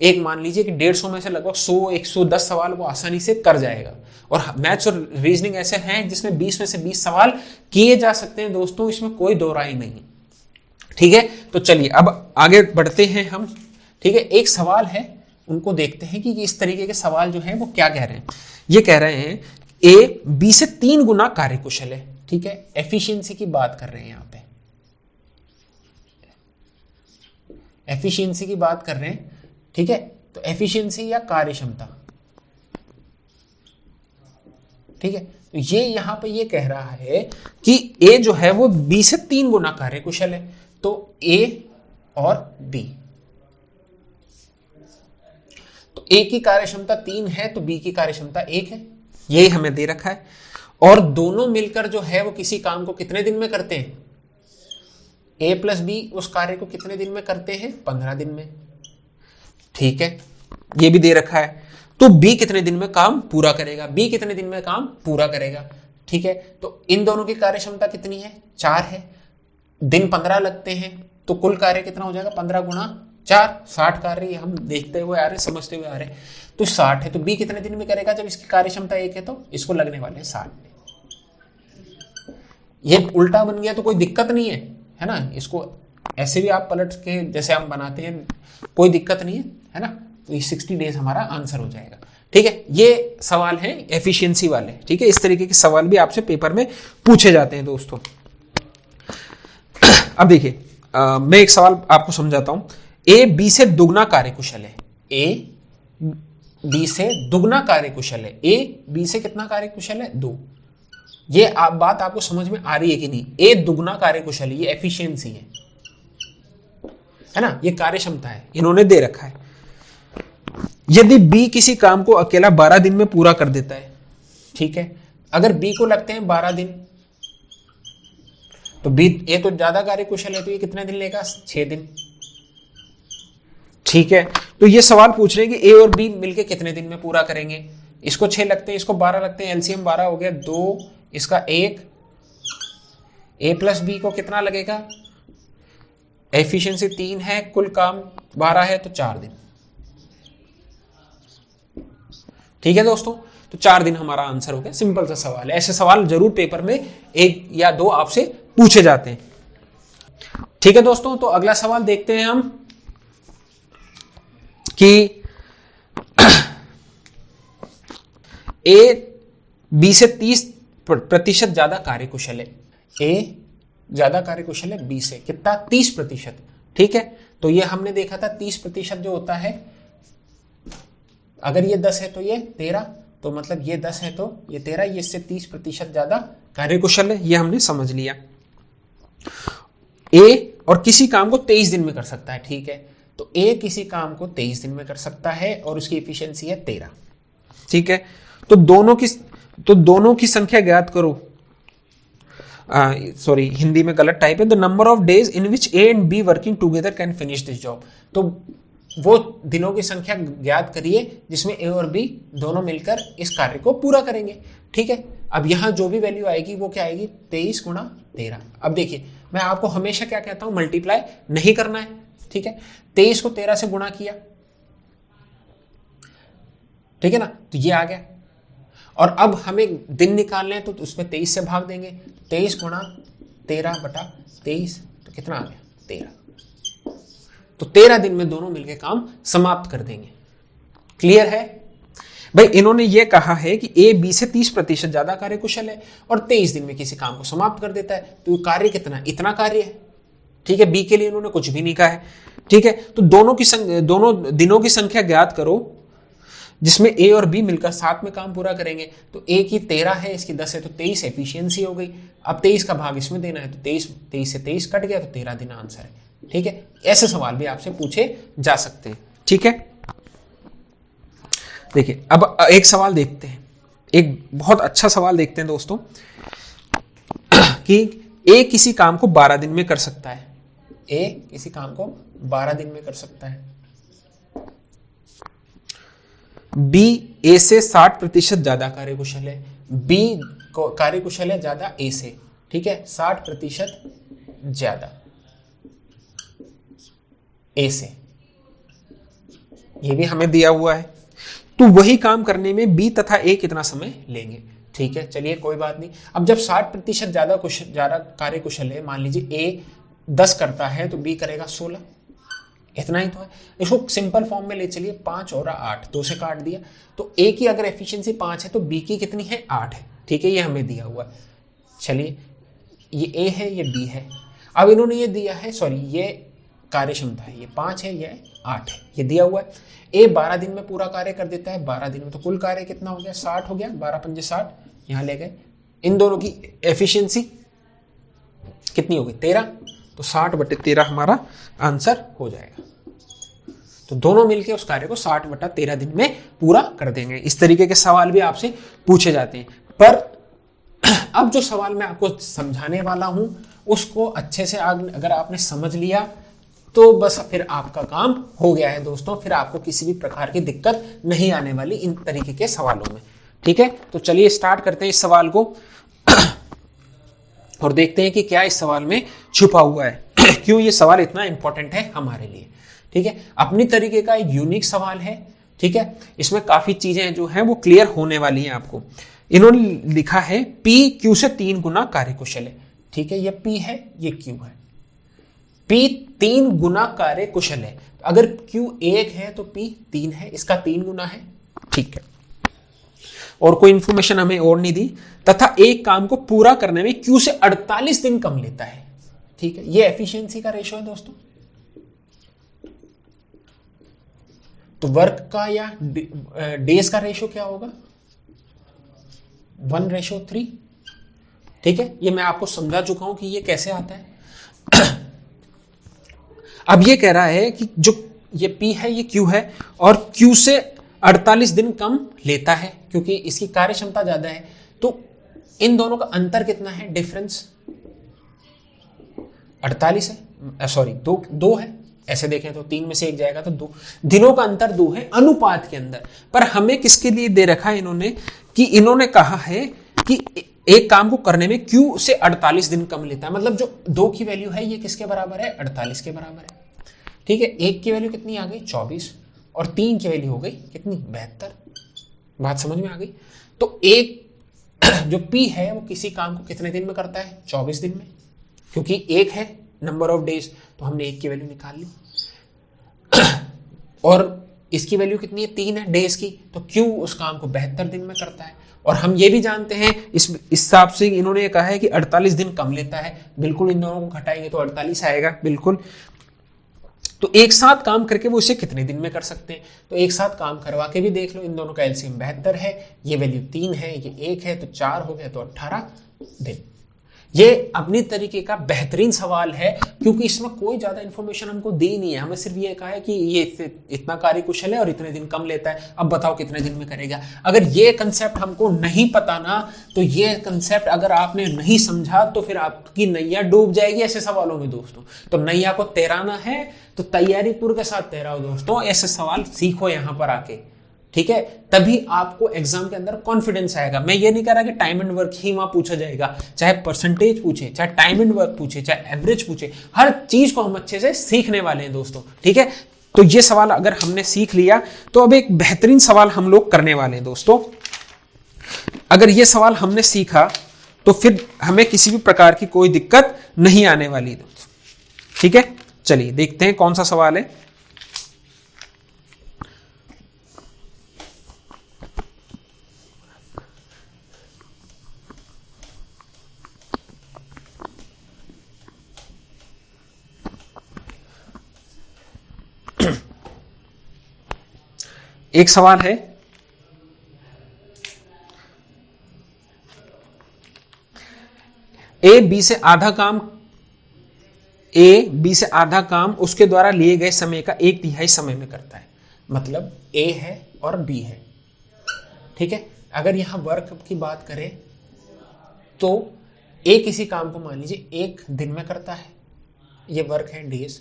एक मान लीजिए कि 150 में से लगभग 100-110 सवाल वो आसानी से कर जाएगा। और मैथ्स और रीजनिंग ऐसे हैं जिसमें 20 में से 20 सवाल किए जा सकते हैं दोस्तों, इसमें कोई दो राय नहीं। ठीक है, तो चलिए अब आगे बढ़ते हैं हम। ठीक है, एक सवाल है उनको देखते हैं कि इस तरीके के सवाल जो है वो क्या कह रहे हैं। ये कह रहे हैं ए बी से 3 गुना कार्यकुशल है। ठीक है, एफिशिएंसी की बात कर रहे हैं, यहां पे एफिशिएंसी की बात कर रहे हैं ठीक है, तो एफिशिएंसी या कार्यक्षमता, ठीक है। तो ये यहां पे ये कह रहा है कि ए जो है वो बी से 3 गुना कार्यकुशल है, तो ए और बी, तो ए की कार्यक्षमता 3 है तो बी की कार्यक्षमता 1 है, ये हमें दे रखा है। और दोनों मिलकर जो है वो किसी काम को कितने दिन में करते हैं, ए प्लस बी उस कार्य को कितने दिन में करते हैं, 15 दिन में, ठीक है, ये भी दे रखा है। तो बी कितने दिन में काम पूरा करेगा, बी कितने दिन में काम पूरा करेगा, ठीक है। तो इन दोनों की कार्यक्षमता कितनी है, 4 है, दिन 15 लगते हैं, तो कुल कार्य कितना हो जाएगा, 15 गुणा 4, 60 कार्य हम देखते हुए आ रहे, समझते हुए आ रहे, तो 60 है। तो बी कितने दिन में करेगा, जब इसकी कार्यक्षमता 1 है तो इसको लगने वाले 60 में। ये उल्टा बन गया तो कोई दिक्कत नहीं है ना, इसको ऐसे भी आप पलट के जैसे हम बनाते हैं, कोई दिक्कत नहीं है ना। तो ये 60 डेज हमारा आंसर हो जाएगा, ठीक है। ये सवाल है एफिशिएंसी वाले, ठीक है। इस तरीके के सवाल भी आपसे पेपर में पूछे जाते हैं दोस्तों। अब देखिए मैं एक सवाल आपको समझाता हूं। ए बी से दुगना कार्यकुशल है, ए बी से दुगना कार्यकुशल है, ए बी से कितना कार्यकुशल है, 2। ये बात आपको समझ में आ रही है कि नहीं, ए दुगना कार्यकुशल है, ये एफिशिएंसी है ना, ये कार्यक्षमता है, इन्होंने दे रखा है। यदि बी किसी काम को अकेला 12 दिन में पूरा कर देता है, ठीक है, अगर बी को लगते हैं 12 दिन, तो बी ए तो ज्यादा कार्यकुशल है, तो ये कितने दिन लेगा, 6 दिन, ठीक है। तो ये सवाल पूछ रहे हैं कि ए और बी मिलके कितने दिन में पूरा करेंगे। इसको 6 लगते हैं, इसको 12 लगते हैं, एलसीएम 12 हो गया, 2 इसका 1, ए प्लस बी को कितना लगेगा, एफिशिएंसी 3 है, कुल काम 12 है, तो 4 दिन, ठीक है दोस्तों। तो 4 दिन हमारा आंसर हो गया, सिंपल सा सवाल है। ऐसे सवाल जरूर पेपर में 1 या 2 आपसे पूछे जाते हैं, ठीक है दोस्तों। तो अगला सवाल देखते हैं हम कि ए बी से 30% ज्यादा कार्यकुशल है, ए ज्यादा कार्यकुशल है बी से, कितना, 30%, ठीक है। तो ये हमने देखा था 30% जो होता है, अगर ये 10 है तो ये 13, तो मतलब ये 10 है तो ये 13, ये इससे 30% ज्यादा कार्यकुशल है, ये हमने समझ लिया। ए और किसी काम को 23 दिन में कर सकता है, ठीक है। तो ए किसी काम को 23 दिन में कर सकता है और उसकी एफिशिएंसी है 13, ठीक है। तो दोनों की संख्या ज्ञात करो। सॉरी, हिंदी में गलत टाइप है। The number of days in which A and be working together can finish this job. तो वो दिनों की संख्या ज्ञात करिए जिसमें ए और बी दोनों मिलकर इस कार्य को पूरा करेंगे, ठीक है। अब यहां जो भी वैल्यू आएगी वो क्या आएगी, 23 गुणा 13। अब देखिए मैं आपको हमेशा क्या कहता हूं, मल्टीप्लाई नहीं करना है, ठीक है। 23 को 13 से गुणा किया, ठीक है ना, तो ये आ गया। और अब हमें दिन निकालने हैं तो उसमें 23 से भाग देंगे, 23 गुणा 13/23, तो कितना आ गया, 13। तो 13 दिन में दोनों मिलकर काम समाप्त कर देंगे। क्लियर है भाई। इन्होंने ये कहा है कि ए बी से 30% ज्यादा कार्यकुशल है और 23 दिन में किसी काम को समाप्त कर देता है, तो कार्य कितना, इतना कार्य है, ठीक है। बी के लिए इन्होंने कुछ भी नहीं कहा है, ठीक है। तो दोनों दिनों की संख्या ज्ञात करो जिसमें ए और बी मिलकर साथ में काम पूरा करेंगे। तो ए की 13 है, इसकी 10 है, तो 23 एफिशिएंसी हो गई। अब 23 का भाग इसमें देना है, तो 23 से 23 कट गया, तो 13 दिन आंसर है, ठीक है। ऐसे सवाल भी आपसे पूछे जा सकते हैं, ठीक है। देखिए अब एक सवाल देखते हैं, एक बहुत अच्छा सवाल देखते हैं दोस्तों कि ए किसी काम को 12 दिन में कर सकता है, ए किसी काम को 12 दिन में कर सकता है, बी ए से 60% ज्यादा कार्यकुशल है, बी को कार्यकुशल है ज्यादा ए से, ठीक है, 60% ज्यादा ए से, ये भी हमें दिया हुआ है। तो वही काम करने में बी तथा ए कितना समय लेंगे, ठीक है। चलिए कोई बात नहीं। अब जब 60% ज्यादा कार्यकुशल है, मान लीजिए ए 10 करता है तो बी करेगा 16, इतना ही तो है। इसको सिंपल फॉर्म में ले चलिए, 5 और 8, 2 से काट दिया, तो ए की अगर एफिशिएंसी 5 है तो बी की कितनी है, 8 है, ठीक है। ये हमें दिया हुआ है। चलिए ये ए है, ये बी है। अब इन्होंने ये दिया है, सॉरी ये कार्य क्षमता है, ये 5 है, ये 8 है, ये दिया हुआ है। ए 12 दिन में पूरा कार्य कर देता है, 12 दिन में, तो कुल कार्य कितना हो गया, 60 हो गया, 12 पंजे 60, यहां ले गए। इन दोनों की एफिशिएंसी कितनी होगी, 13, तो 60/13 हमारा आंसर हो जाएगा। तो दोनों मिलके उस कार्य को 60/13 दिन में पूरा कर देंगे। इस तरीके के सवाल भी आपसे पूछे जाते हैं। पर अब जो सवाल मैं आपको समझाने वाला हूं उसको अच्छे से अगर आपने समझ लिया तो बस फिर आपका काम हो गया है दोस्तों, फिर आपको किसी भी प्रकार की दिक्कत नहीं आने वाली इन तरीके के सवालों में। ठीक है, तो चलिए स्टार्ट करते हैं इस सवाल को और देखते हैं कि क्या इस सवाल में छुपा हुआ है क्यों ये सवाल इतना इंपॉर्टेंट है हमारे लिए। ठीक है, अपनी तरीके का एक यूनिक सवाल है। ठीक है, इसमें काफी चीजें जो हैं वो क्लियर होने वाली हैं आपको। इन्होंने लिखा है P Q से 3 गुना कार्यकुशल है। ठीक है, ये P है, ये Q है। P 3 गुना कार्यकुशल है, अगर Q 1 है तो P 3 है, इसका 3 गुना है। ठीक है, और कोई इंफॉर्मेशन हमें और नहीं दी, तथा एक काम को पूरा करने में Q से 48 दिन कम लेता है। ठीक है, ये एफिशिएंसी का रेशो है दोस्तों। तो वर्क का या डेज का रेशो क्या होगा, 1:3। ठीक है, ये मैं आपको समझा चुका हूं कि ये कैसे आता है। अब ये कह रहा है कि जो ये P है ये Q है और Q से 48 दिन कम लेता है क्योंकि इसकी कार्य क्षमता ज्यादा है। तो इन दोनों का अंतर कितना है, डिफरेंस 48 है, सॉरी 2 है। ऐसे देखें तो 3 में से 1 जाएगा तो 2 दिनों का अंतर 2 है अनुपात के अंदर। पर हमें किसके लिए दे रखा है इन्होंने, कि इन्होंने कहा है कि एक काम को करने में Q से 48 दिन कम लेता है, मतलब जो 2 की वैल्यू है ये किसके बराबर है, 48 के बराबर है। ठीक है, 1 की वैल्यू कितनी आ गई, 24, और 3 की वैल्यू हो गई कितनी, 72। बात समझ में आ गई। तो एक जो P है वो किसी काम को कितने दिन में करता है, 24 दिन में, क्योंकि 1 है नंबर ऑफ डेज, तो हमने 1 की वैल्यू निकाल ली। और इसकी वैल्यू कितनी है, 3 है डेज की, तो Q उस काम को 72 दिन में करता है। और हम ये भी जानते हैं इस हिसाब से इन्होंने ये कहा है कि 48 दिन कम लेता है, बिल्कुल इन दोनों को घटाएंगे तो 48 आएगा बिल्कुल। तो एक साथ काम करके वो इसे कितने दिन में कर सकते हैं, तो एक साथ काम करवा के भी देख लो। इन दोनों का एलसीएम 72 है, ये वैल्यू 3 है, ये 1 है, तो 4 हो गया, तो 18 दिन। ये अपनी तरीके का बेहतरीन सवाल है क्योंकि इसमें कोई ज्यादा इंफॉर्मेशन हमको दी नहीं है। हमें सिर्फ ये कहा है कि ये इतना कार्यकुशल है और इतने दिन कम लेता है, अब बताओ कितने दिन में करेगा। अगर ये कंसेप्ट हमको नहीं पता ना, तो ये कंसेप्ट अगर आपने नहीं समझा तो फिर आपकी नैया डूब जाएगी ऐसे सवालों में दोस्तों। तो नैया को तैराना है तो तैयारीपुर के साथ तैराओ दोस्तों, ऐसे सवाल सीखो यहां पर आके। ठीक है, तभी आपको एग्जाम के अंदर कॉन्फिडेंस आएगा। मैं ये नहीं कह रहा कि टाइम एंड वर्क ही वहां पूछा जाएगा, चाहे परसेंटेज पूछे, चाहे टाइम एंड वर्क पूछे, चाहे एवरेज पूछे, हर चीज को हम अच्छे से सीखने वाले हैं दोस्तों। ठीक है, तो ये सवाल अगर हमने सीख लिया तो अब एक बेहतरीन सवाल हम लोग करने वाले हैं दोस्तों। अगर ये सवाल हमने सीखा तो फिर हमें किसी भी प्रकार की कोई दिक्कत नहीं आने वाली दोस्तों। ठीक है, चलिए देखते हैं कौन सा सवाल है। एक सवाल है, ए बी से आधा काम उसके द्वारा लिए गए समय का 1/3 समय में करता है। मतलब ए है और बी है। ठीक है, अगर यहां वर्क की बात करें तो ए किसी काम को मान लीजिए 1 दिन में करता है, ये वर्क है डेज।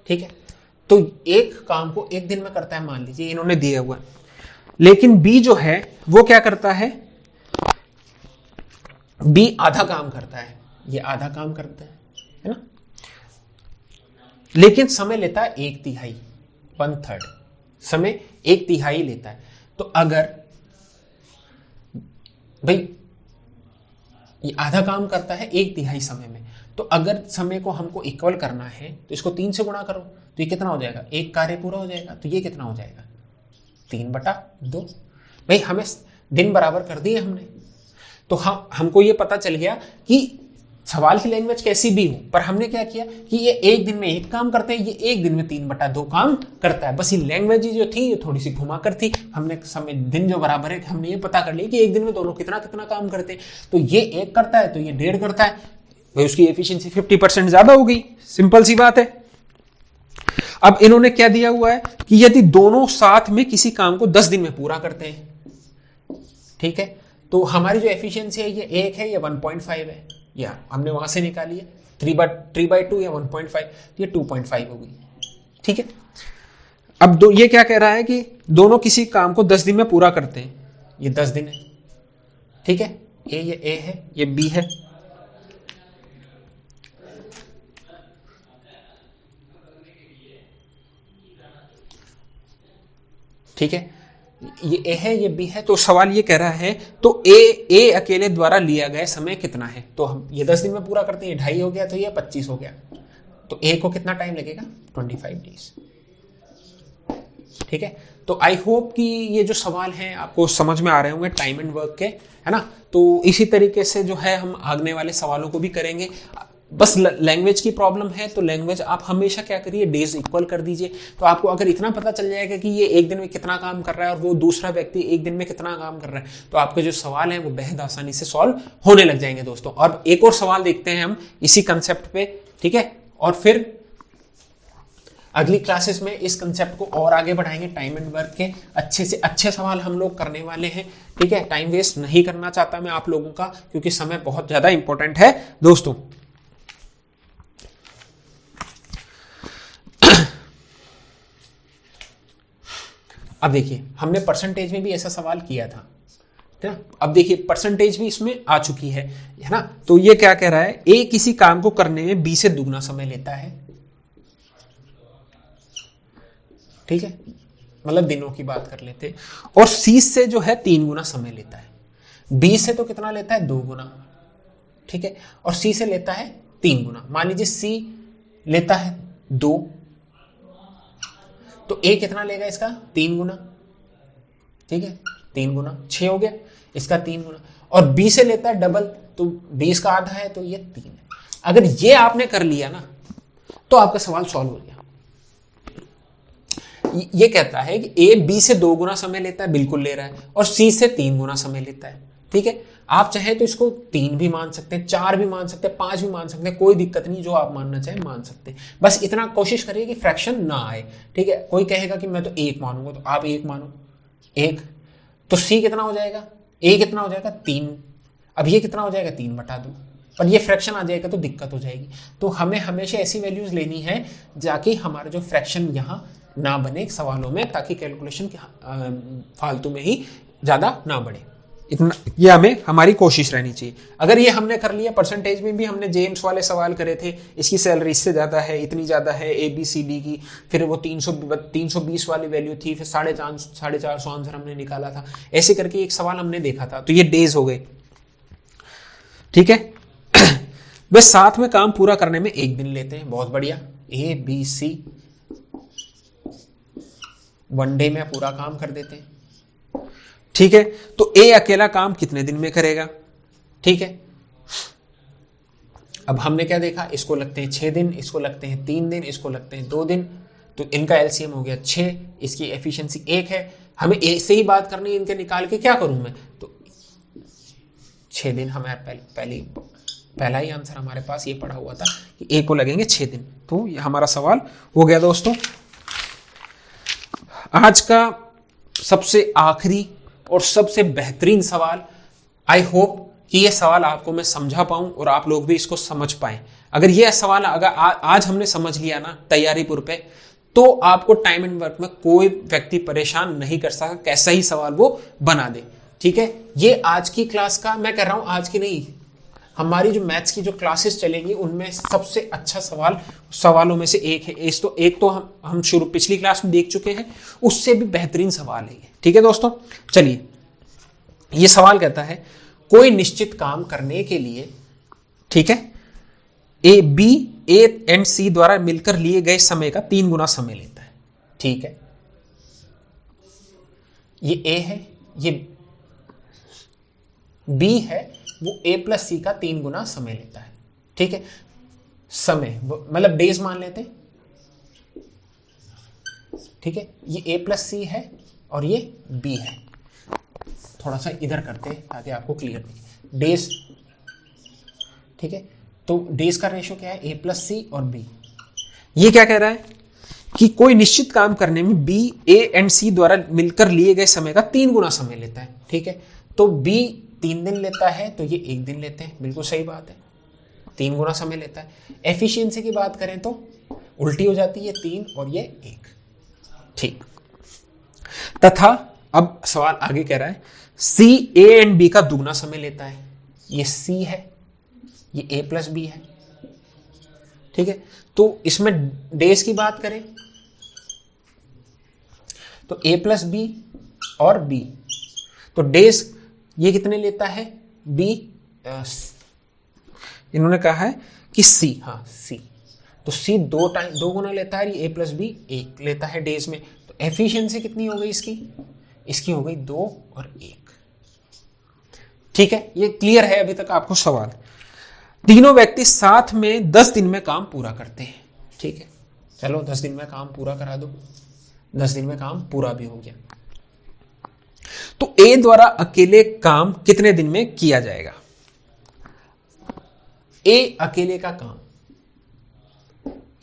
ठीक है, तो एक काम को 1 दिन में करता है मान लीजिए, इन्होंने दिया हुआ। लेकिन बी जो है वो क्या करता है, बी आधा काम करता है, ये आधा काम करता है ना, लेकिन समय लेता है 1/3, 1/3 समय 1/3 लेता है। तो अगर भाई ये आधा काम करता है 1/3 समय में, तो अगर समय को हमको इक्वल करना है तो इसको 3 से गुणा करो, तो ये कितना हो जाएगा, एक कार्य पूरा हो जाएगा। तो ये कितना हो जाएगा, 3/2। भाई हमें दिन बराबर कर दिए हमने, तो हमको ये पता चल गया कि सवाल की लैंग्वेज कैसी भी हो, पर हमने क्या किया कि ये एक दिन में एक काम करते हैं, ये एक दिन में 3/2 काम करता है। बस ये लैंग्वेज जो थी ये थोड़ी सी घुमा कर थी। हमने समय दिन जो बराबर है हमने ये पता कर लिया कि एक दिन में दोनों कितना कितना काम करते हैं। तो ये 1 करता है तो ये 1.5 करता है, भाई उसकी एफिशिएंसी 50% ज्यादा हो गई। सिंपल सी बात है। अब इन्होंने क्या दिया हुआ है कि यदि दोनों साथ में किसी काम को 10 दिन में पूरा करते हैं, ठीक है, तो हमारी जो एफिशिएंसी है ये 1 है या 1.5 है, या हमने वहां से निकाली है 3/2 या 1.5, ये 2.5 हो गई। ठीक है, अब ये क्या कह रहा है कि दोनों किसी काम को 10 दिन में पूरा करते हैं, ये 10 दिन है। ठीक है, ये ए है, ये बी है। ठीक है, ये ए है, ये बी है। तो सवाल ये कह रहा है तो ए अकेले द्वारा लिया गया समय कितना है। तो हम ये 10 दिन में पूरा करते हैं, 2.5 हो गया तो ये 25 हो गया। तो ए को कितना टाइम लगेगा, 25 डेज। ठीक है, तो आई होप कि ये जो सवाल हैं आपको समझ में आ रहे होंगे टाइम एंड वर्क के, है ना। तो इसी तरीके से जो है हम आगने वाले सवालों को भी करेंगे। बस लैंग्वेज की प्रॉब्लम है तो लैंग्वेज आप हमेशा क्या करिए, डेज इक्वल कर दीजिए। तो आपको अगर इतना पता चल जाएगा कि ये एक दिन में कितना काम कर रहा है और वो दूसरा व्यक्ति एक दिन में कितना काम कर रहा है, तो आपके जो सवाल है वो बेहद आसानी से सॉल्व होने लग जाएंगे दोस्तों। और एक और सवाल देखते हैं हम इसी कंसेप्ट पे, ठीक है, और फिर अगली क्लासेस में इस कंसेप्ट को और आगे बढ़ाएंगे। टाइम एंड वर्क के अच्छे से अच्छे सवाल हम लोग करने वाले हैं। ठीक है, टाइम वेस्ट नहीं करना चाहता मैं आप लोगों का, क्योंकि समय बहुत ज्यादा इंपॉर्टेंट है दोस्तों। अब देखिए हमने परसेंटेज में भी ऐसा सवाल किया था, ठीक है। अब देखिए परसेंटेज भी इसमें आ चुकी है ना। तो ये क्या कह रहा है, ए किसी काम को करने में बी से दुगना समय लेता है। ठीक है, मतलब दिनों की बात कर लेते हैं। और सी से जो है 3 गुना समय लेता है। बी से तो कितना लेता है, 2 गुना। ठीक है, और सी से लेता है 3 गुना। मान लीजिए सी लेता है 2, तो ए कितना लेगा इसका, 3 गुना। ठीक है, 3 गुना 6 हो गया, इसका 3 गुना। और बी से लेता है डबल, तो 20 का आधा है तो ये 3 है। अगर ये आपने कर लिया ना तो आपका सवाल सॉल्व हो गया। ये कहता है कि ए बी से 2 गुना समय लेता है, बिल्कुल ले रहा है, और सी से 3 गुना समय लेता है। ठीक है, आप चाहे तो इसको 3 भी मान सकते हैं, 4 भी मान सकते हैं, 5 भी मान सकते हैं, कोई दिक्कत नहीं, जो आप मानना चाहें मान सकते हैं। बस इतना कोशिश करिए कि फ्रैक्शन ना आए। ठीक है, कोई कहेगा कि मैं तो 1 मानूंगा, तो आप 1 मानो, 1। तो सी कितना हो जाएगा, ए कितना हो जाएगा, 3। अब ये कितना हो जाएगा, 3/2। पर ये फ्रैक्शन आ जाएगा तो दिक्कत हो जाएगी। तो हमें हमेशा ऐसी वैल्यूज लेनी है जाके हमारा जो फ्रैक्शन यहाँ ना बने सवालों में, ताकि कैलकुलेशन फालतू में ही ज्यादा ना बढ़े। इतना ये हमें हमारी कोशिश रहनी चाहिए। अगर ये हमने कर लिया, परसेंटेज में भी हमने जेम्स वाले सवाल करे थे, इसकी सैलरी इससे ज़्यादा है, इतनी ज़्यादा है, ABCD की, फिर वो 320 वाली वैल्यू थी, फिर 450 आंसर हमने निकाला था। ऐसे करके एक सवाल हमने देखा था। तो ये डेज हो गए। ठीक है, वे साथ में काम पूरा करने में 1 दिन लेते हैं, बहुत बढ़िया। ABC 1 डे में पूरा काम कर देते हैं। ठीक है, तो ए अकेला काम कितने दिन में करेगा। ठीक है, अब हमने क्या देखा, इसको लगते हैं 6 दिन, इसको लगते हैं 3 दिन, इसको लगते हैं 2 दिन, तो इनका एलसीएम हो गया 6, इसकी एफिशिएंसी 1 है। हमें ए से ही बात करनी है, इनके निकाल के क्या करूं मैं, तो 6 दिन हमारे पहला ही आंसर हमारे पास ये पड़ा हुआ था कि ए को लगेंगे 6 दिन। तो ये हमारा सवाल हो गया दोस्तों। आज का सबसे आखिरी और सबसे बेहतरीन सवाल, आई होप कि ये सवाल आपको मैं समझा पाऊं और आप लोग भी इसको समझ पाएं। अगर ये सवाल अगर आज हमने समझ लिया ना तैयारीपुर पे, तो आपको टाइम एंड वर्क में कोई व्यक्ति परेशान नहीं कर सकता, कैसा ही सवाल वो बना दे। ठीक है, ये आज की क्लास का, मैं कह रहा हूं आज की नहीं, हमारी जो मैथ्स की जो क्लासेस चलेंगी उनमें सबसे अच्छा सवालों में से एक तो हम शुरू पिछली क्लास में देख चुके हैं, उससे भी बेहतरीन सवाल है ये। ठीक है दोस्तों, चलिए, ये सवाल कहता है कोई निश्चित काम करने के लिए, ठीक है, B, A एंड C द्वारा मिलकर लिए गए समय का 3 गुना समय लेता है। ठीक है, ये A है, ये B है, वो A + C का 3 गुना समय लेता है। ठीक है, समय मतलब डेज मान लेते हैं, ठीक है। ये a प्लस सी है और ये b है। थोड़ा सा इधर करते हैं ताकि आपको क्लियर दिखे। डेज, ठीक है, तो डेज का रेशो क्या है, a प्लस सी और b। ये क्या कह रहा है कि कोई निश्चित काम करने में b, a एंड c द्वारा मिलकर लिए गए समय का 3 गुना समय लेता है, ठीक है। तो b 3 दिन लेता है तो ये 1 दिन लेते हैं, बिल्कुल सही बात है, 3 गुना समय लेता है। एफिशिएंसी की बात करें तो उल्टी हो जाती है, 3 और ये 1, ठीक। तथा अब सवाल आगे कह रहा है C A एंड B का दुगना समय लेता है। ये C है, ये A प्लस B है, ठीक है। तो इसमें डेज की बात करें तो A प्लस B और B, तो डेज ये कितने लेता है, B, इन्होंने कहा है कि C, हाँ C, तो C 2 गुना लेता है, ये A प्लस B 1 लेता है डेज में। तो एफिशिएंसी कितनी हो गई इसकी हो गई 2 और 1, ठीक है। ये क्लियर है अभी तक आपको सवाल। तीनों व्यक्ति साथ में 10 दिन में काम पूरा करते हैं, ठीक है। चलो 10 दिन में काम पूरा करा दो, 10 दिन में काम पूरा भी हो गया। तो ए द्वारा अकेले काम कितने दिन में किया जाएगा, ए अकेले का काम,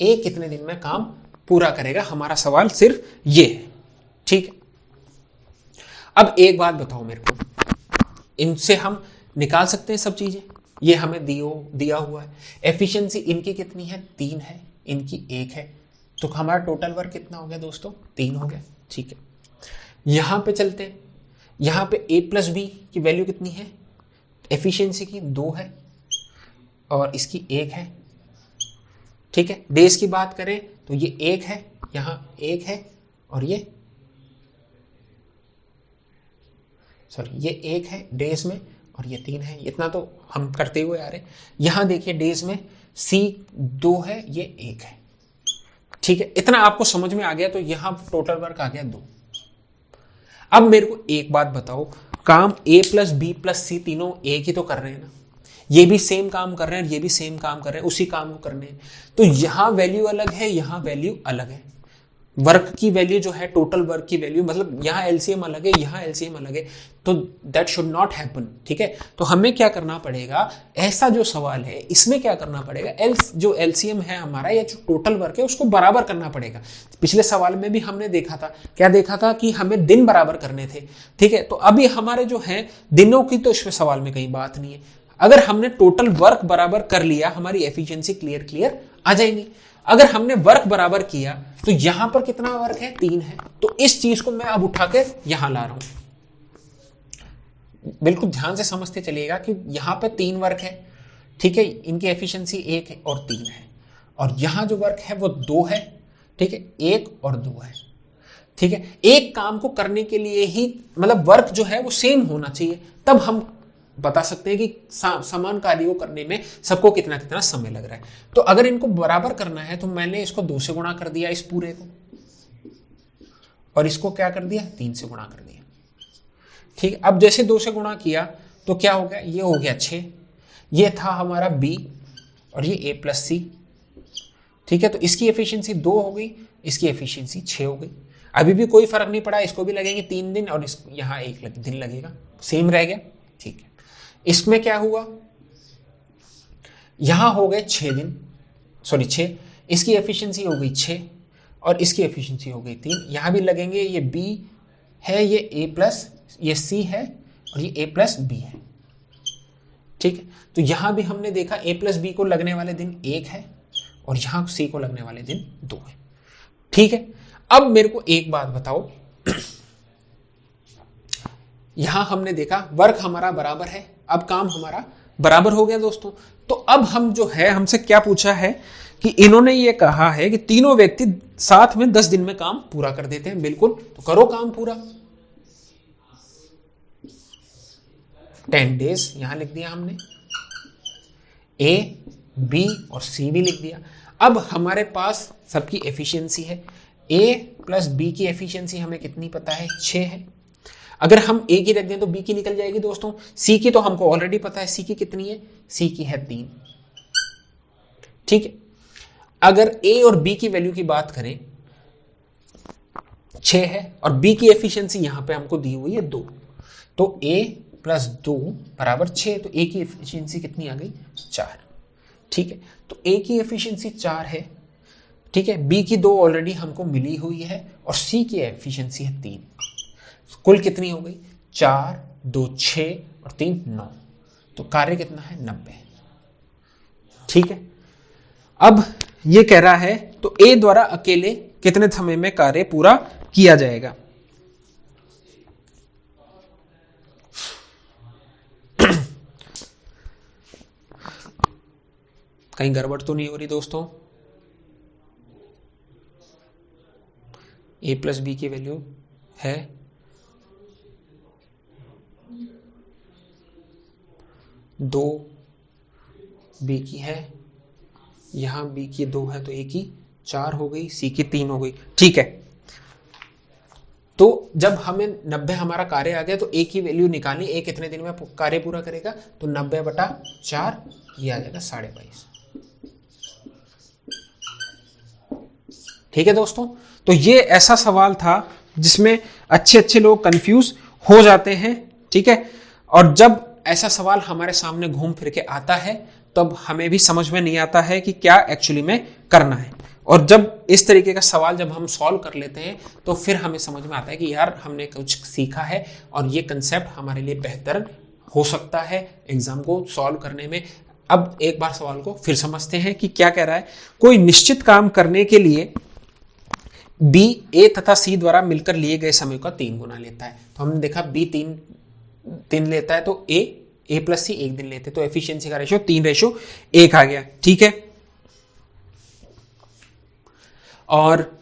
ए कितने दिन में काम पूरा करेगा, हमारा सवाल सिर्फ ये है, ठीक है। अब एक बात बताओ मेरे को, इनसे हम निकाल सकते हैं सब चीजें, ये हमें दिया हुआ है। एफिशिएंसी इनकी कितनी है, 3 है, इनकी 1 है, तो हमारा टोटल वर्क कितना हो गया दोस्तों, 3 हो गया, ठीक है। यहां पे चलते हैं, यहां पे a प्लस बी की वैल्यू कितनी है, एफिशिएंसी की 2 है और इसकी 1 है, ठीक है। डेज की बात करें तो ये 1 है, यहां 1 है और ये ये 1 है डेज में और ये 3 है, इतना तो हम करते हुए आ रहे। यहां देखिए डेज में C 2 है, ये 1 है, ठीक है। इतना आपको समझ में आ गया, तो यहां टोटल वर्क आ गया 2। अब मेरे को एक बात बताओ, काम A प्लस बी प्लस सी तीनों एक ही तो कर रहे हैं ना, ये भी सेम काम कर रहे हैं, ये भी सेम काम कर रहे हैं, उसी काम को करने हैं। तो यहां वैल्यू अलग है, यहां वैल्यू अलग है, वर्क की वैल्यू जो है, टोटल वर्क की वैल्यू, मतलब यहां एलसीएम अलग है, यहां एलसीएम अलग है, तो दैट शुड नॉट हैपन, ठीक है। तो हमें क्या करना पड़ेगा, ऐसा जो सवाल है इसमें क्या करना पड़ेगा, जो एलसीएम है हमारा या जो टोटल वर्क है उसको बराबर करना पड़ेगा। पिछले सवाल में भी हमने देखा था, क्या देखा था कि हमें दिन बराबर करने थे, ठीक है। तो अभी हमारे जो है दिनों की तो इसमें सवाल में कहीं बात नहीं है। अगर हमने टोटल वर्क बराबर कर लिया, हमारी एफिशिएंसी क्लियर आ जाएगी। अगर हमने वर्क बराबर किया तो यहां पर कितना वर्क है, 3 है, तो इस चीज को मैं अब उठा के यहां ला रहा हूं। बिल्कुल ध्यान से समझते चलिएगा कि यहां पे 3 वर्क है, ठीक है, इनकी एफिशिएंसी 1 है और 3 है, और यहां जो वर्क है वो 2 है, ठीक है, 1 और 2 है, ठीक है। एक काम को करने के लिए ही मतलब वर्क जो है वो सेम होना चाहिए, तब हम बता सकते हैं कि समान कार्य को करने में सबको कितना कितना समय लग रहा है। तो अगर इनको बराबर करना है तो मैंने इसको 2 से गुणा कर दिया इस पूरे को, और इसको क्या कर दिया, 3 से गुणा कर दिया, ठीक है। अब जैसे 2 से गुणा किया तो क्या हो गया, ये हो गया 6, ये था हमारा B और ये A प्लस सी, ठीक है। तो इसकी एफिशिएंसी 2 हो गई, इसकी एफिशिएंसी 6 हो गई। अभी भी कोई फर्क नहीं पड़ा, इसको भी लगेंगे 3 दिन और यहाँ 1 दिन लगेगा, सेम रह गया, ठीक है। इसमें क्या हुआ, यहां हो गए 6 दिन, सॉरी 6, इसकी एफिशिएंसी हो गई 6 और इसकी एफिशिएंसी हो गई 3, यहां भी लगेंगे, ये B है, ये A प्लस, ये C है और ये A प्लस B है, ठीक है। तो यहां भी हमने देखा A प्लस B को लगने वाले दिन 1 है और यहां C को लगने वाले दिन 2 है, ठीक है। अब मेरे को एक बात बताओ, यहां हमने देखा वर्क हमारा बराबर है, अब काम हमारा बराबर हो गया दोस्तों। तो अब हम जो है, हमसे क्या पूछा है कि इन्होंने ये कहा है कि तीनों व्यक्ति साथ में 10 दिन में काम पूरा कर देते हैं, बिल्कुल, तो करो काम पूरा। 10 डेज यहां लिख दिया हमने, A, B और C भी लिख दिया। अब हमारे पास सबकी एफिशिएंसी है, A प्लस B की एफिशिएंसी हमें कितनी पता है, 6 है। अगर हम A की रख दें तो B की निकल जाएगी दोस्तों, C की तो हमको ऑलरेडी पता है, C की कितनी है, C की है 3, ठीक है। अगर ए और बी की वैल्यू की बात करें 6 है और बी की एफिशिएंसी यहां पे हमको दी हुई है 2, तो a प्लस 2 बराबर 6, तो a की एफिशिएंसी कितनी आ गई 4। ठीक है, तो a की एफिशिएंसी 4 है। ठीक है, b की 2 ऑलरेडी हमको मिली हुई है और c की एफिशिएंसी है 3। कुल कितनी हो गई 4, 2 6 और 3 9, तो कार्य कितना है 90। ठीक है, अब ये कह रहा है तो a द्वारा अकेले कितने समय में कार्य पूरा किया जाएगा। कहीं गड़बड़ तो नहीं हो रही दोस्तों। a प्लस बी की वैल्यू है 2, b की है, यहां b की 2 है तो a की 4 हो गई, c की 3 हो गई। ठीक है, तो जब हमें 90 हमारा कार्य आ गया तो a की वैल्यू निकालनी, a कितने दिन में कार्य पूरा करेगा, तो 90/4 ये आ जाएगा 22.5। ठीक है दोस्तों, तो ये ऐसा सवाल था जिसमें अच्छे अच्छे लोग कंफ्यूज हो जाते हैं। ठीक है, और जब ऐसा सवाल हमारे सामने घूम फिर के आता है तब हमें भी समझ में नहीं आता है कि क्या एक्चुअली में करना है, और जब इस तरीके का सवाल जब हम सॉल्व कर लेते हैं तो फिर हमें समझ में आता है कि यार हमने कुछ सीखा है और ये कंसेप्ट हमारे लिए बेहतर हो सकता है एग्जाम को सॉल्व करने में। अब एक बार सवाल को फिर समझते हैं कि क्या कह रहा है। कोई निश्चित काम करने के लिए बी ए तथा सी द्वारा मिलकर लिए गए समय का 3 गुना लेता है। तो हमने देखा बी 3 दिन लेता है तो ए प्लस सी 1 दिन लेते, तो एफिशिएंसी का रेशियो 3:1 आ गया। ठीक है, और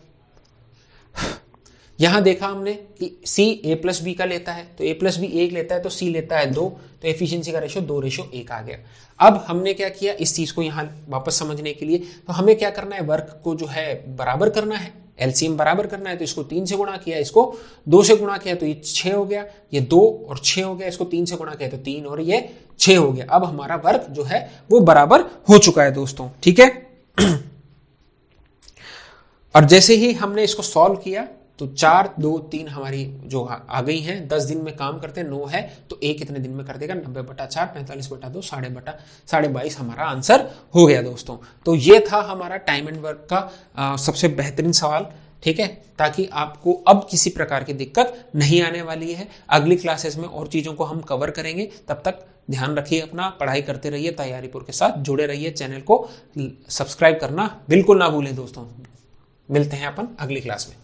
यहां देखा हमने कि C A प्लस बी का लेता है, तो A प्लस बी 1 लेता है तो C लेता है 2, तो एफिशिएंसी का रेशियो 2:1 आ गया। अब हमने क्या किया इस चीज को यहां वापस समझने के लिए, तो हमें क्या करना है, वर्क को जो है बराबर करना है, एलसीएम बराबर करना है। तो इसको 3 से गुणा किया, इसको 2 से गुणा किया तो ये 6 हो गया, ये 2 और 6 हो गया, इसको 3 से गुणा किया तो 3 और ये 6 हो गया। अब हमारा वर्क जो है वो बराबर हो चुका है दोस्तों। ठीक है, और जैसे ही हमने इसको सॉल्व किया तो 4, 2, 3 हमारी जो आ गई हैं, 10 दिन में काम करते हैं, 9 है तो A कितने दिन में कर देगा 90/4, 45/2, 22.5 हमारा आंसर हो गया दोस्तों। तो ये था हमारा टाइम एंड वर्क का सबसे बेहतरीन सवाल। ठीक है, ताकि आपको अब किसी प्रकार की दिक्कत नहीं आने वाली है। अगली क्लासेस में और चीज़ों को हम कवर करेंगे, तब तक ध्यान रखिए अपना, पढ़ाई करते रहिए, तैयारीपुर के साथ जुड़े रहिए, चैनल को सब्सक्राइब करना बिल्कुल ना भूलें दोस्तों। मिलते हैं अपन अगली क्लास में।